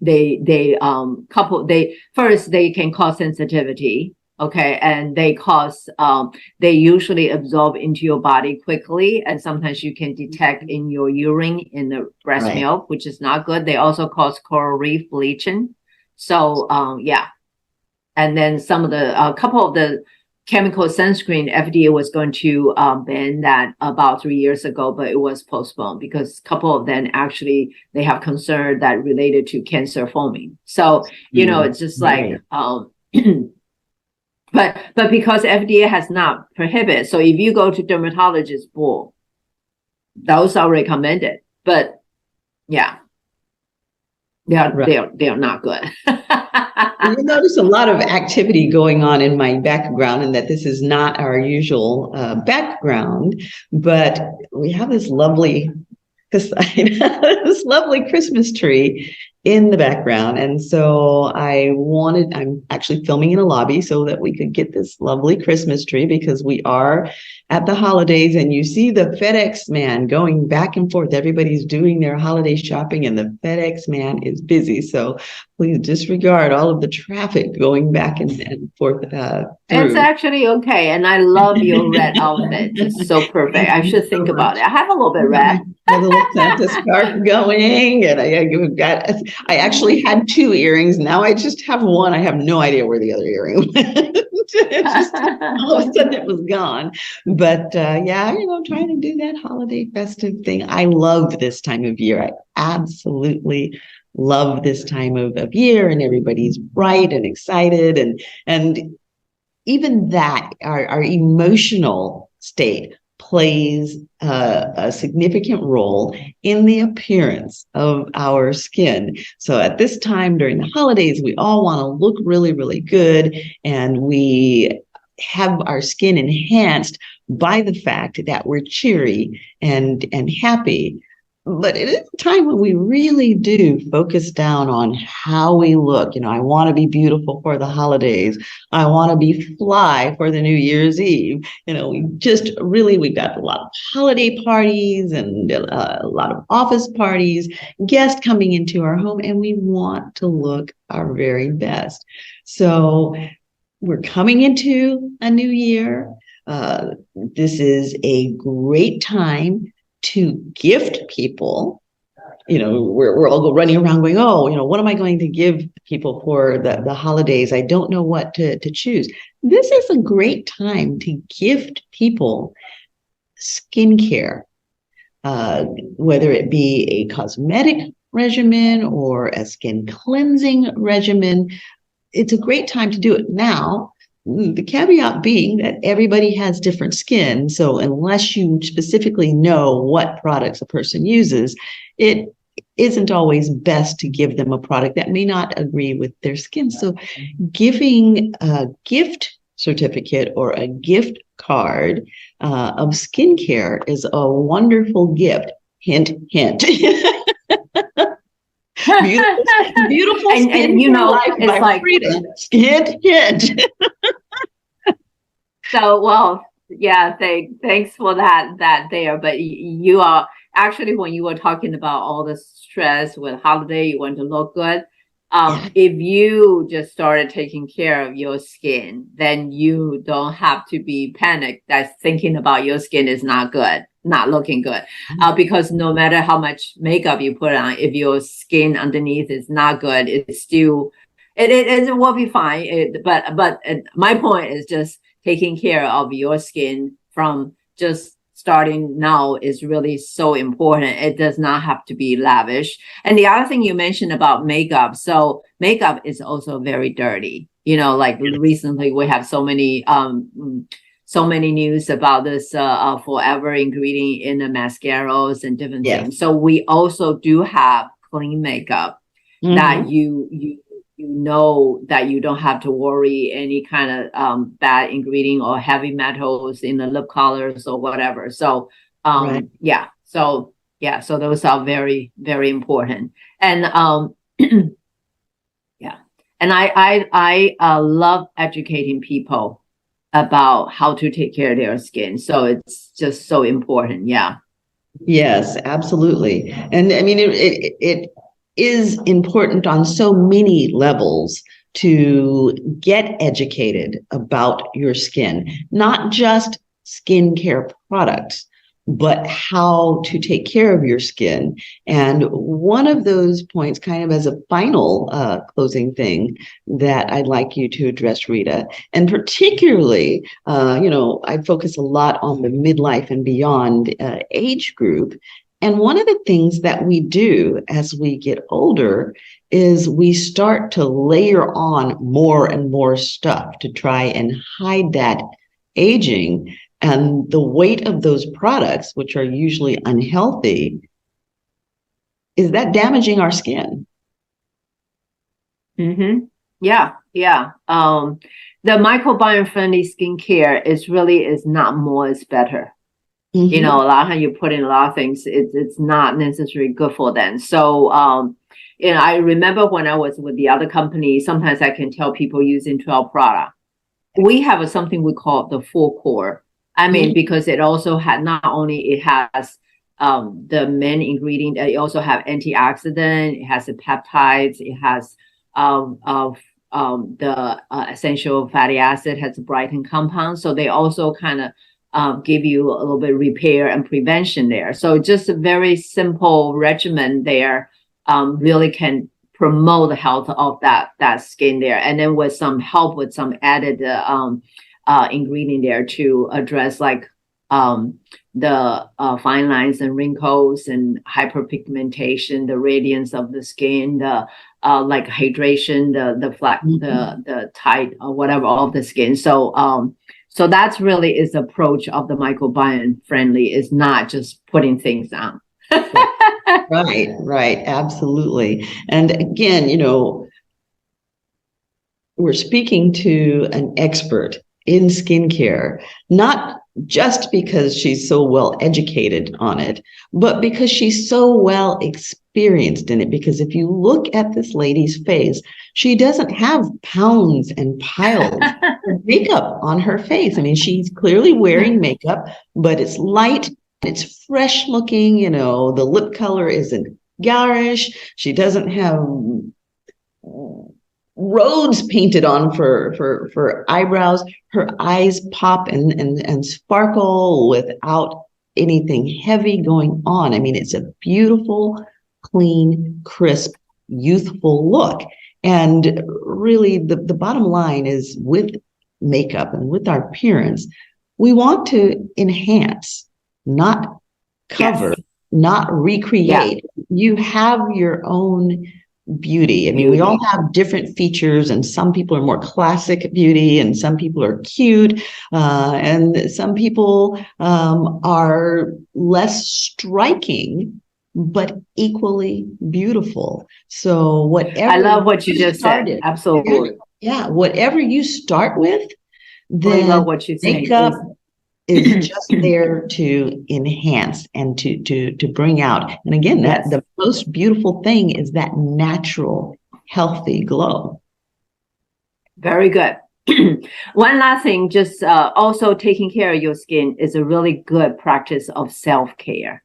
they can cause sensitivity. Okay, and they usually absorb into your body quickly, and sometimes you can detect in your urine, in the breast milk, which is not good. They also cause coral reef bleaching. So and then some of the couple of the chemical sunscreen, FDA was going to ban that about 3 years ago, but it was postponed because a couple of them actually, they have concern that related to cancer foaming. So, it's just like, but because FDA has not prohibited, so if you go to dermatologist board, those are recommended, but yeah, they are not good. You notice a lot of activity going on in my background, and that this is not our usual background, but we have this lovely Christmas tree in the background. And so I'm actually filming in a lobby so that we could get this lovely Christmas tree, because we are at the holidays, and you see the FedEx man going back and forth. Everybody's doing their holiday shopping and the FedEx man is busy. So please disregard all of the traffic going back and forth. It's actually okay. And I love your red outfit. It's so perfect. I should think about it. I have a little bit red. I have a little Santa scarf going, and I actually had 2 earrings. Now I just have one. I have no idea where the other earring went. All of a sudden it was gone. But trying to do that holiday festive thing. I love this time of year. I absolutely love this time of year, and everybody's bright and excited, and even that our emotional state plays a significant role in the appearance of our skin. So at this time during the holidays, we all want to look really, really good, and we have our skin enhanced by the fact that we're cheery and happy. But it is a time when we really do focus down on how we look. I want to be beautiful for the holidays. I want to be fly for the New Year's Eve. We've got a lot of holiday parties and a lot of office parties, guests coming into our home, and we want to look our very best. So we're coming into a new year. This is a great time to gift people. We're all running around going, what am I going to give people for the holidays? I don't know what to choose. This is a great time to gift people skincare, whether it be a cosmetic regimen or a skin cleansing regimen. It's a great time to do it now. The caveat being that everybody has different skin. So unless you specifically know what products a person uses, it isn't always best to give them a product that may not agree with their skin. So giving a gift certificate or a gift card of skincare is a wonderful gift. Hint, hint. Beautiful and it's like Frieda. Hint, hint. So, well, yeah, thanks for that there. But you are actually, when you were talking about all the stress with holiday, you want to look good. If you just started taking care of your skin, then you don't have to be panicked that thinking about your skin is not good, not looking good. Because no matter how much makeup you put on, if your skin underneath is not good, it's still, it will be fine. But my point is just taking care of your skin from just starting now is really so important. It does not have to be lavish. And the other thing you mentioned about makeup. So makeup is also very dirty. Like recently we have so many news about this forever ingredient in the mascaras and different things. So we also do have clean makeup that you that you don't have to worry any kind of bad ingredient or heavy metals in the lip colors or whatever. So so those are very, very important. And and I love educating people about how to take care of their skin. So it's just so important. Yes, absolutely. And I mean, it is important on so many levels to get educated about your skin, not just skincare products, but how to take care of your skin. And one of those points, kind of as a final closing thing that I'd like you to address, Rita, and particularly, I focus a lot on the midlife and beyond age group. And one of the things that we do as we get older is we start to layer on more and more stuff to try and hide that aging. And the weight of those products, which are usually unhealthy, is that damaging our skin? Mm-hmm. Yeah. The microbiome friendly skincare is not more, it's better. Mm-hmm. A lot of times you put in a lot of things, it's not necessarily good for them. So, I remember when I was with the other company, sometimes I can tell people using 12 product. We have something we call the full core. I mean, because it also had not only it has the main ingredient, it also have antioxidant, it has the peptides, it has the essential fatty acid, has a brighten compound. So they also kind of give you a little bit of repair and prevention there. So just a very simple regimen there really can promote the health of that skin there. And then with some help with some added ingredient there to address like the fine lines and wrinkles and hyperpigmentation, the radiance of the skin, the like hydration, the tight or whatever of the skin. So that's really is the approach of the microbiome friendly, is not just putting things on. Right, absolutely. And again, we're speaking to an expert in skincare, not just because she's so well educated on it, but because she's so well experienced in it. Because if you look at this lady's face, she doesn't have pounds and piles of makeup on her face. I mean, she's clearly wearing makeup, but it's light, it's fresh looking, the lip color isn't garish. She doesn't have roads painted on for eyebrows. Her eyes pop and sparkle without anything heavy going on. I mean, it's a beautiful, clean, crisp, youthful look. And really, the bottom line is, with makeup and with our appearance, we want to enhance, not cover, not recreate. Yeah. You have your own beauty. I mean, we all have different features, and some people are more classic beauty, and some people are cute, and some people are less striking, but equally beautiful. So whatever, I love what you just said. Absolutely. Yeah. Whatever you start with, then I love what you makeup is just there to enhance and to bring out. And again, that the most beautiful thing is that natural, healthy glow. Very good. One last thing, just also taking care of your skin is a really good practice of self-care.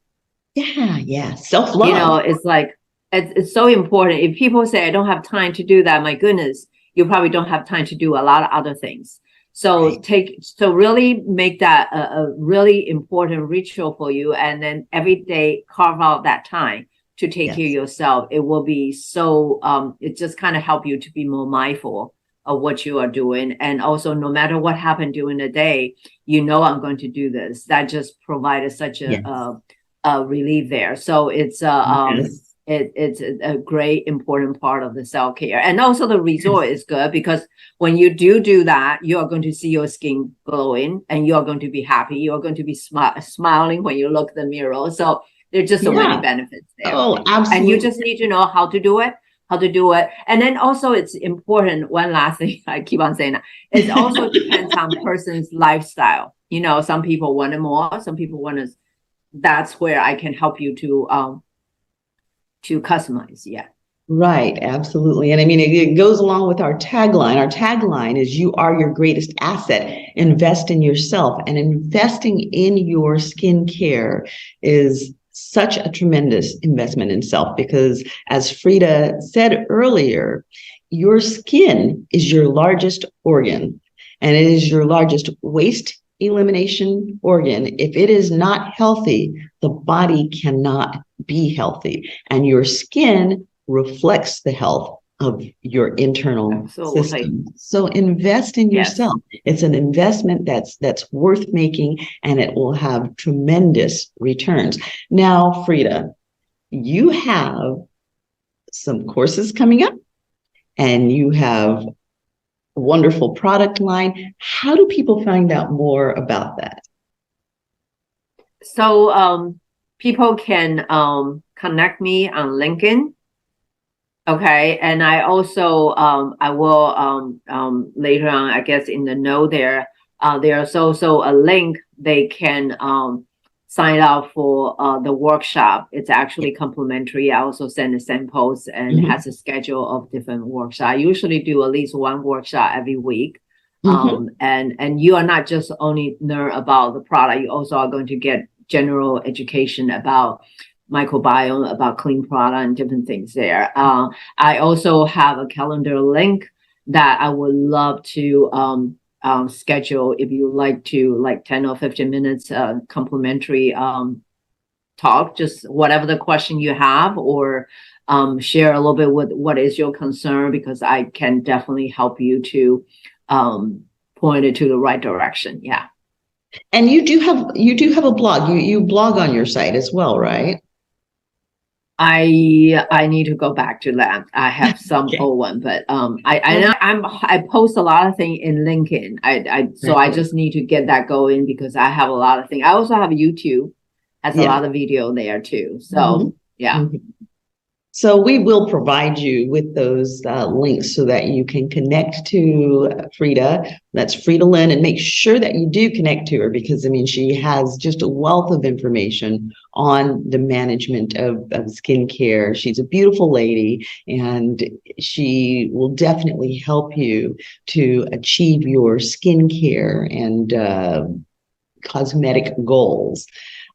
Yeah. Self-love. It's like, it's so important. If people say, I don't have time to do that, my goodness, you probably don't have time to do a lot of other things. So really make that a really important ritual for you, and then every day carve out that time to take care of yourself. It will be so it just kind of help you to be more mindful of what you are doing. And also, no matter what happened during the day, I'm going to do this. That just provided such a relief there. So it's it's a great important part of the self-care. And also the result is good, because when you do that, you are going to see your skin glowing, and you are going to be happy. You are going to be smiling when you look in the mirror. So there's just so many benefits there. Oh, absolutely. And you just need to know how to do it. And then also it's important, one last thing I keep on saying, it also depends on person's lifestyle. Some people want it more, some people want it. That's where I can help you to customize. Yeah. Right. Absolutely. And I mean, it goes along with our tagline. Our tagline is, you are your greatest asset. Invest in yourself. And investing in your skincare is such a tremendous investment in self, because as Frieda said earlier, your skin is your largest organ, and it is your largest waste elimination organ, if it is not healthy, the body cannot be healthy. And your skin reflects the health of your internal system. So invest in yourself. It's an investment that's worth making, and it will have tremendous returns. Now, Frieda, you have some courses coming up, and you have a wonderful product line. How do people find out more about that? So people can connect me on LinkedIn. Okay, and I also I will later on, I guess in the note there's also a link they can sign up for the workshop. It's actually complimentary. I also send the samples and has a schedule of different workshops. I usually do at least one workshop every week. And you are not just only learn about the product, you also are going to get general education about microbiome, about clean product and different things there. I also have a calendar link that I would love to schedule if you like to, like 10 or 15 minutes complimentary talk, just whatever the question you have, or share a little bit with what is your concern, because I can definitely help you to point it to the right direction. Yeah. And you do have a blog. You blog on your site as well, right? I need to go back to that. I have some old one, but I post a lot of things in LinkedIn. I just need to get that going, because I have a lot of things. I also have YouTube, has a lot of video there too. So yeah. So we will provide you with those links so that you can connect to Frieda. That's Frieda Lin, and make sure that you do connect to her, because I mean, she has just a wealth of information on the management of skincare. She's a beautiful lady, and she will definitely help you to achieve your skincare and cosmetic goals.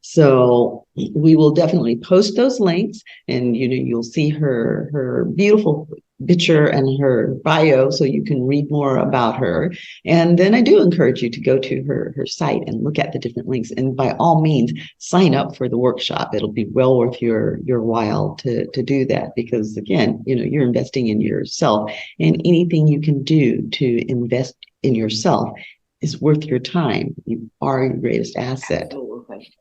So we will definitely post those links, and you'll see her beautiful picture and her bio, so you can read more about her. And then I do encourage you to go to her site and look at the different links. And by all means, sign up for the workshop. It'll be well worth your while to do that, because again, you're investing in yourself, and anything you can do to invest in yourself is worth your time. You are your greatest asset. Absolutely.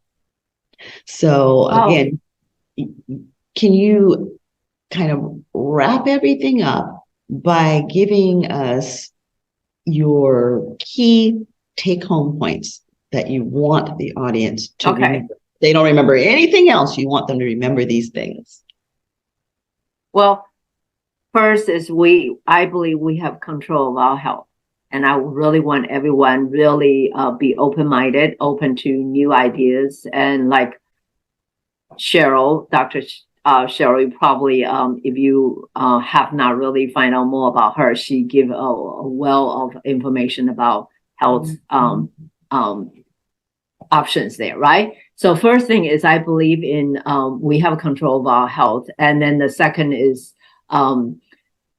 So again, can you kind of wrap everything up by giving us your key take-home points that you want the audience to remember? They don't remember anything else. You want them to remember these things. Well, first is I believe we have control of our health. And I really want everyone really be open-minded, open to new ideas. And like Cheryl, Dr. Cheryl, probably, if you have not really find out more about her, she give a well of information about health options there, right? So first thing is, I believe in we have control of our health. And then the second is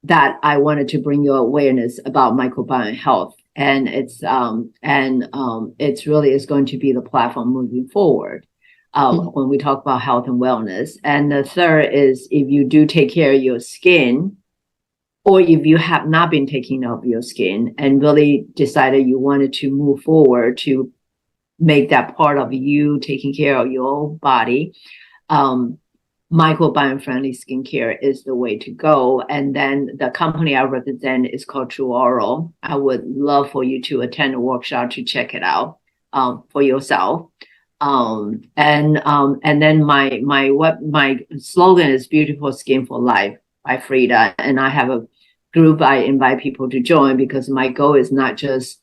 that I wanted to bring your awareness about microbiome health, and it's really is going to be the platform moving forward when we talk about health and wellness. And the third is, if you do take care of your skin, or if you have not been taking care of your skin and really decided you wanted to move forward to make that part of you taking care of your body, Microbiome Friendly Skincare is the way to go. And then the company I represent is called True Oral. I would love for you to attend a workshop to check it out for yourself. And then my slogan is Beautiful Skin for Life by Frieda. And I have a group I invite people to join, because my goal is not just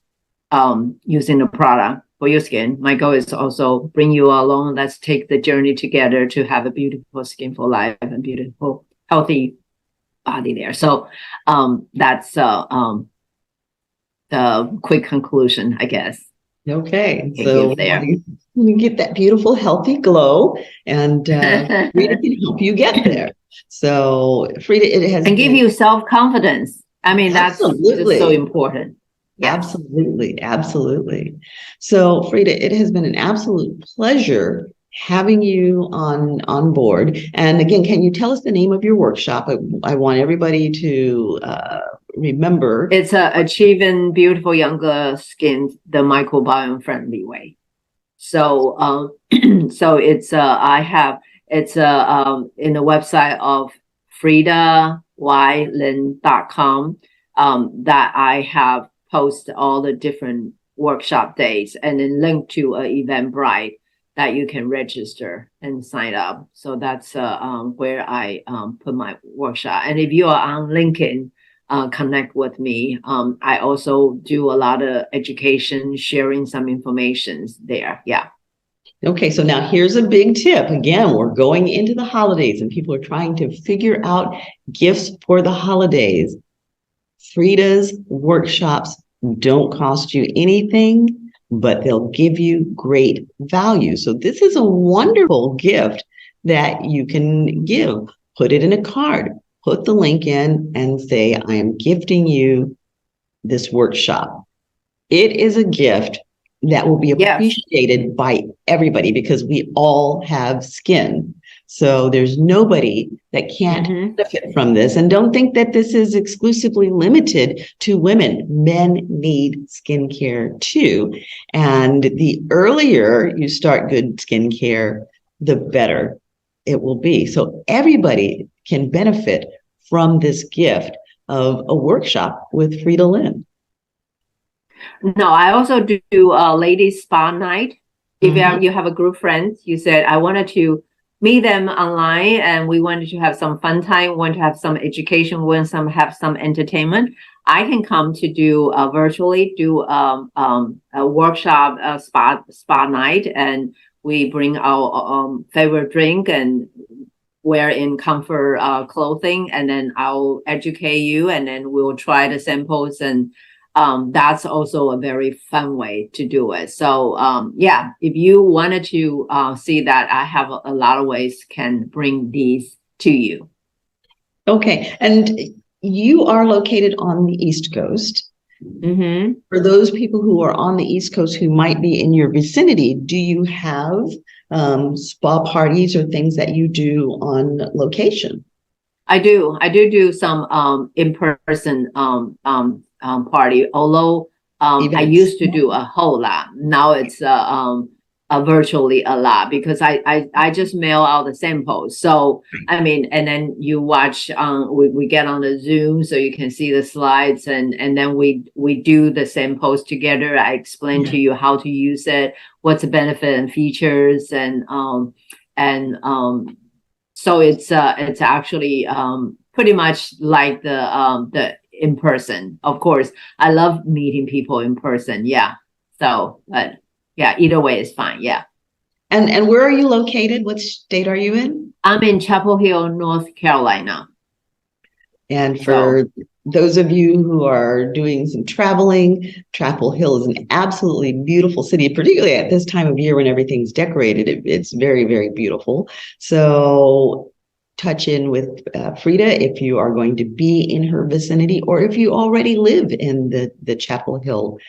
using the product for your skin. My goal is to also bring you along. Let's take the journey together to have a beautiful skin for life and beautiful, healthy body there. So that's the quick conclusion, I guess. Okay, so you get that beautiful, healthy glow, and Frieda can help you get there. So Frieda, it has and give you self-confidence. I mean, that's just so important. Yes. Absolutely. Absolutely. So, Frieda, it has been an absolute pleasure having you on board. And again, can you tell us the name of your workshop? I want everybody to remember. It's Achieving Beautiful Younger Skin the Microbiome Friendly Way. So, so it's I have it's in the website of FriedaYLin.com that I have posted all the different workshop days and then link to an Eventbrite that you can register and sign up. So that's where I put my workshop. And if you are on LinkedIn, connect with me. I also do a lot of education, sharing some information there. Yeah. Okay, so now here's a big tip. Again, we're going into the holidays and people are trying to figure out gifts for the holidays. Frieda's workshops don't cost you anything, but they'll give you great value. So this is a wonderful gift that you can give. Put it in a card, put the link in and say, I am gifting you this workshop. It is a gift that will be appreciated by everybody because we all have skin. So there's nobody that can't benefit from this. And don't think that this is exclusively limited to women. Men need skincare too. And the earlier you start good skincare, the better it will be. So everybody can benefit from this gift of a workshop with Frieda Lin. No, I also do a ladies spa night. If you have a group friends, you said I wanted to meet them online and we wanted to have some fun time, want to have some education, want some have some entertainment. I can come to do virtually do a workshop, a spa night, and we bring our favorite drink and wear in comfort clothing, and then I'll educate you, and then we'll try the samples, and that's also a very fun way to do it. So yeah, if you wanted to see that, I have a lot of ways can bring these to you. Okay, and you are located on the East Coast. For those people who are on the East Coast who might be in your vicinity, do you have spa parties or things that you do on location? I do some in-person party, although I used to do a whole lot. Now it's virtually a lot because I just mail out the samples. So I mean, and then you watch we get on the Zoom so you can see the slides, and then we do the samples together. I explain to you how to use it, what's the benefit and features, and so it's actually pretty much like the in person. Of course, I love meeting people in person. Yeah. So, but yeah, either way is fine. Yeah. And where are you located? What state are you in? I'm in Chapel Hill, North Carolina. And for those of you who are doing some traveling, Chapel Hill is an absolutely beautiful city, particularly at this time of year when everything's decorated. It's very, very beautiful. So touch in with Frieda if you are going to be in her vicinity, or if you already live in the Chapel Hill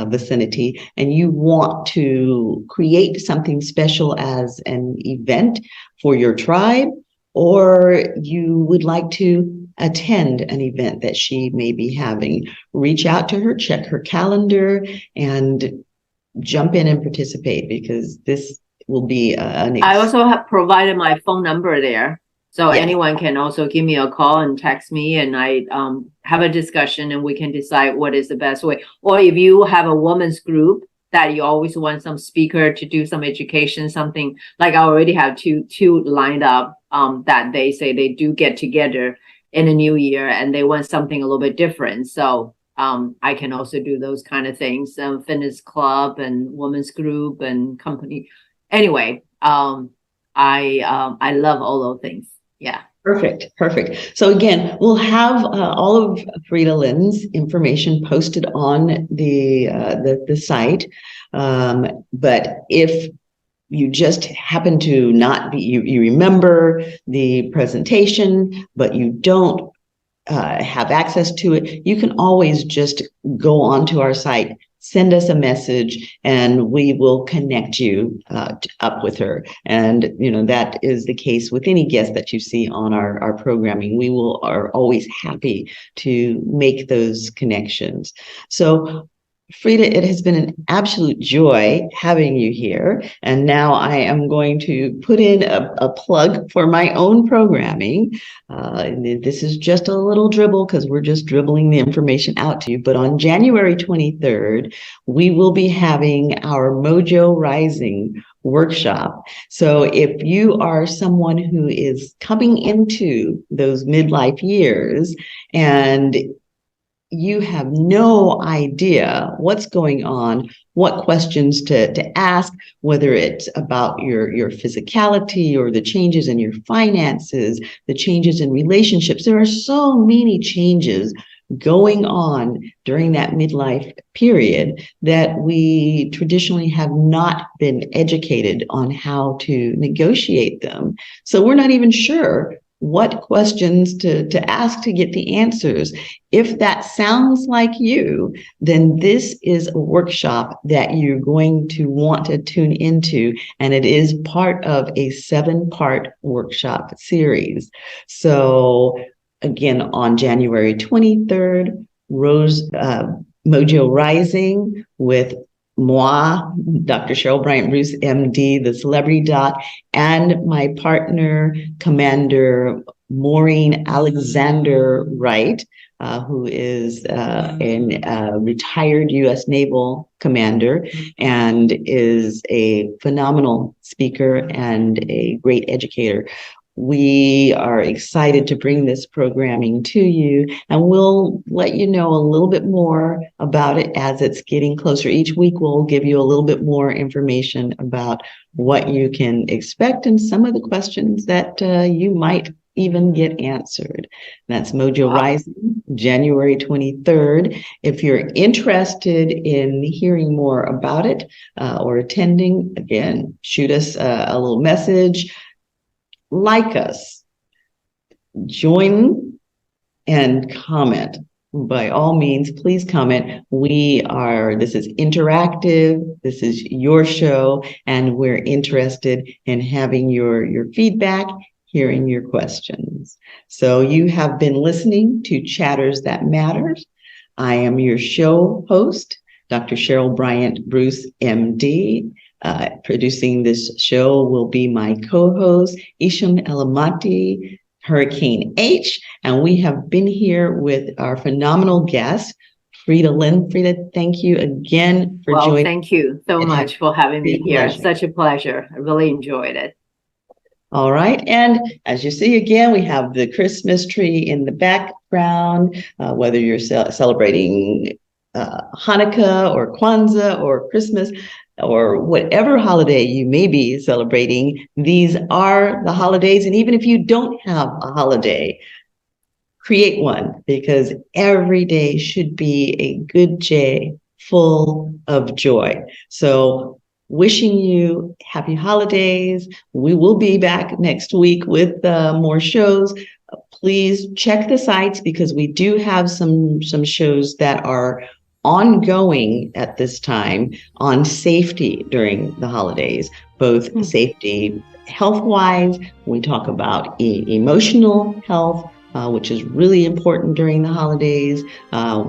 vicinity and you want to create something special as an event for your tribe, or you would like to attend an event that she may be having, reach out to her, check her calendar, and jump in and participate, because this will be I also have provided my phone number there. So anyone can also give me a call and text me, and I have a discussion and we can decide what is the best way. Or if you have a women's group that you always want some speaker to do some education, something like I already have two lined up that they say they do get together in the new year and they want something a little bit different. So I can also do those kind of things, fitness club and women's group and company. Anyway, I love all those things. Yeah. Perfect. So again, we'll have all of Frieda Lin's information posted on the site. But if you just happen to not be, you remember the presentation, but you don't have access to it, you can always just go onto our site, send us a message, and we will connect you up with her. And, that is the case with any guest that you see on our programming. We are always happy to make those connections. So, Frieda, it has been an absolute joy having you here. And now I am going to put in a plug for my own programming. This is just a little dribble because we're just dribbling the information out to you. But on January 23rd, we will be having our Mojo Rising workshop. So if you are someone who is coming into those midlife years and you have no idea what's going on, what questions to ask, whether it's about your physicality or the changes in your finances, the changes in relationships. There are so many changes going on during that midlife period that we traditionally have not been educated on how to negotiate them. So we're not even sure what questions to ask to get the answers. If that sounds like you, then this is a workshop that you're going to want to tune into, and it is part of a 7-part workshop series. So again, on January 23rd, Mojo Rising with moi, Dr. Cheryl BryantBruce, MD, the celebrity doc, and my partner, Commander Maureen Alexander Wright, who is a retired U.S. Naval commander and is a phenomenal speaker and a great educator. We are excited to bring this programming to you, and we'll let you know a little bit more about it as it's getting closer. Each week, we'll give you a little bit more information about what you can expect and some of the questions that you might even get answered. That's Mojo Rising, January 23rd. If you're interested in hearing more about it or attending, again, shoot us a little message. Like us, join and comment. By all means, please comment. This is interactive. This is your show, and we're interested in having your feedback, hearing your questions. So you have been listening to Chatters That Matters. I am your show host, Dr. Cheryl BryantBruce, MD. Producing this show will be my co-host, Isham Elamati, Hurricane H, and we have been here with our phenomenal guest, Frieda Lin. Frieda, thank you again for joining. Thank you so much for having me here. Pleasure. Such a pleasure. I really enjoyed it. All right. And as you see, again, we have the Christmas tree in the background, whether you're celebrating Hanukkah or Kwanzaa or Christmas, or whatever holiday you may be celebrating, these are the holidays. And even if you don't have a holiday, create one, because every day should be a good day full of joy. So wishing you happy holidays. We will be back next week with more shows. Please check the sites, because we do have some shows that are ongoing at this time on safety during the holidays, both safety health-wise. We talk about emotional health, which is really important during the holidays.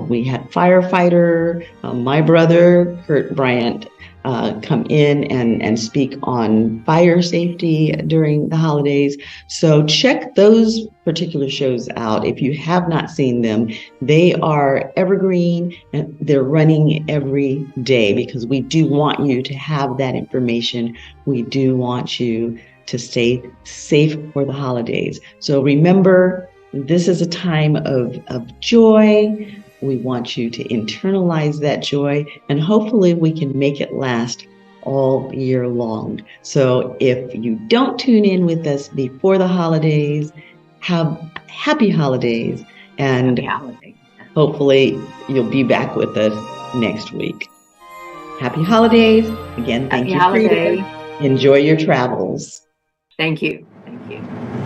We had firefighter, my brother, Kurt Bryant, come in and speak on fire safety during the holidays. So check those particular shows out. If you have not seen them, they are evergreen and they're running every day, because we do want you to have that information. We do want you to stay safe for the holidays. So remember, this is a time of joy. We want you to internalize that joy, and hopefully we can make it last all year long. So if you don't tune in with us before the holidays, have happy holidays, and hopefully you'll be back with us next week. Happy holidays. Again, thank you, Frieda. Enjoy your travels. Thank you. Thank you.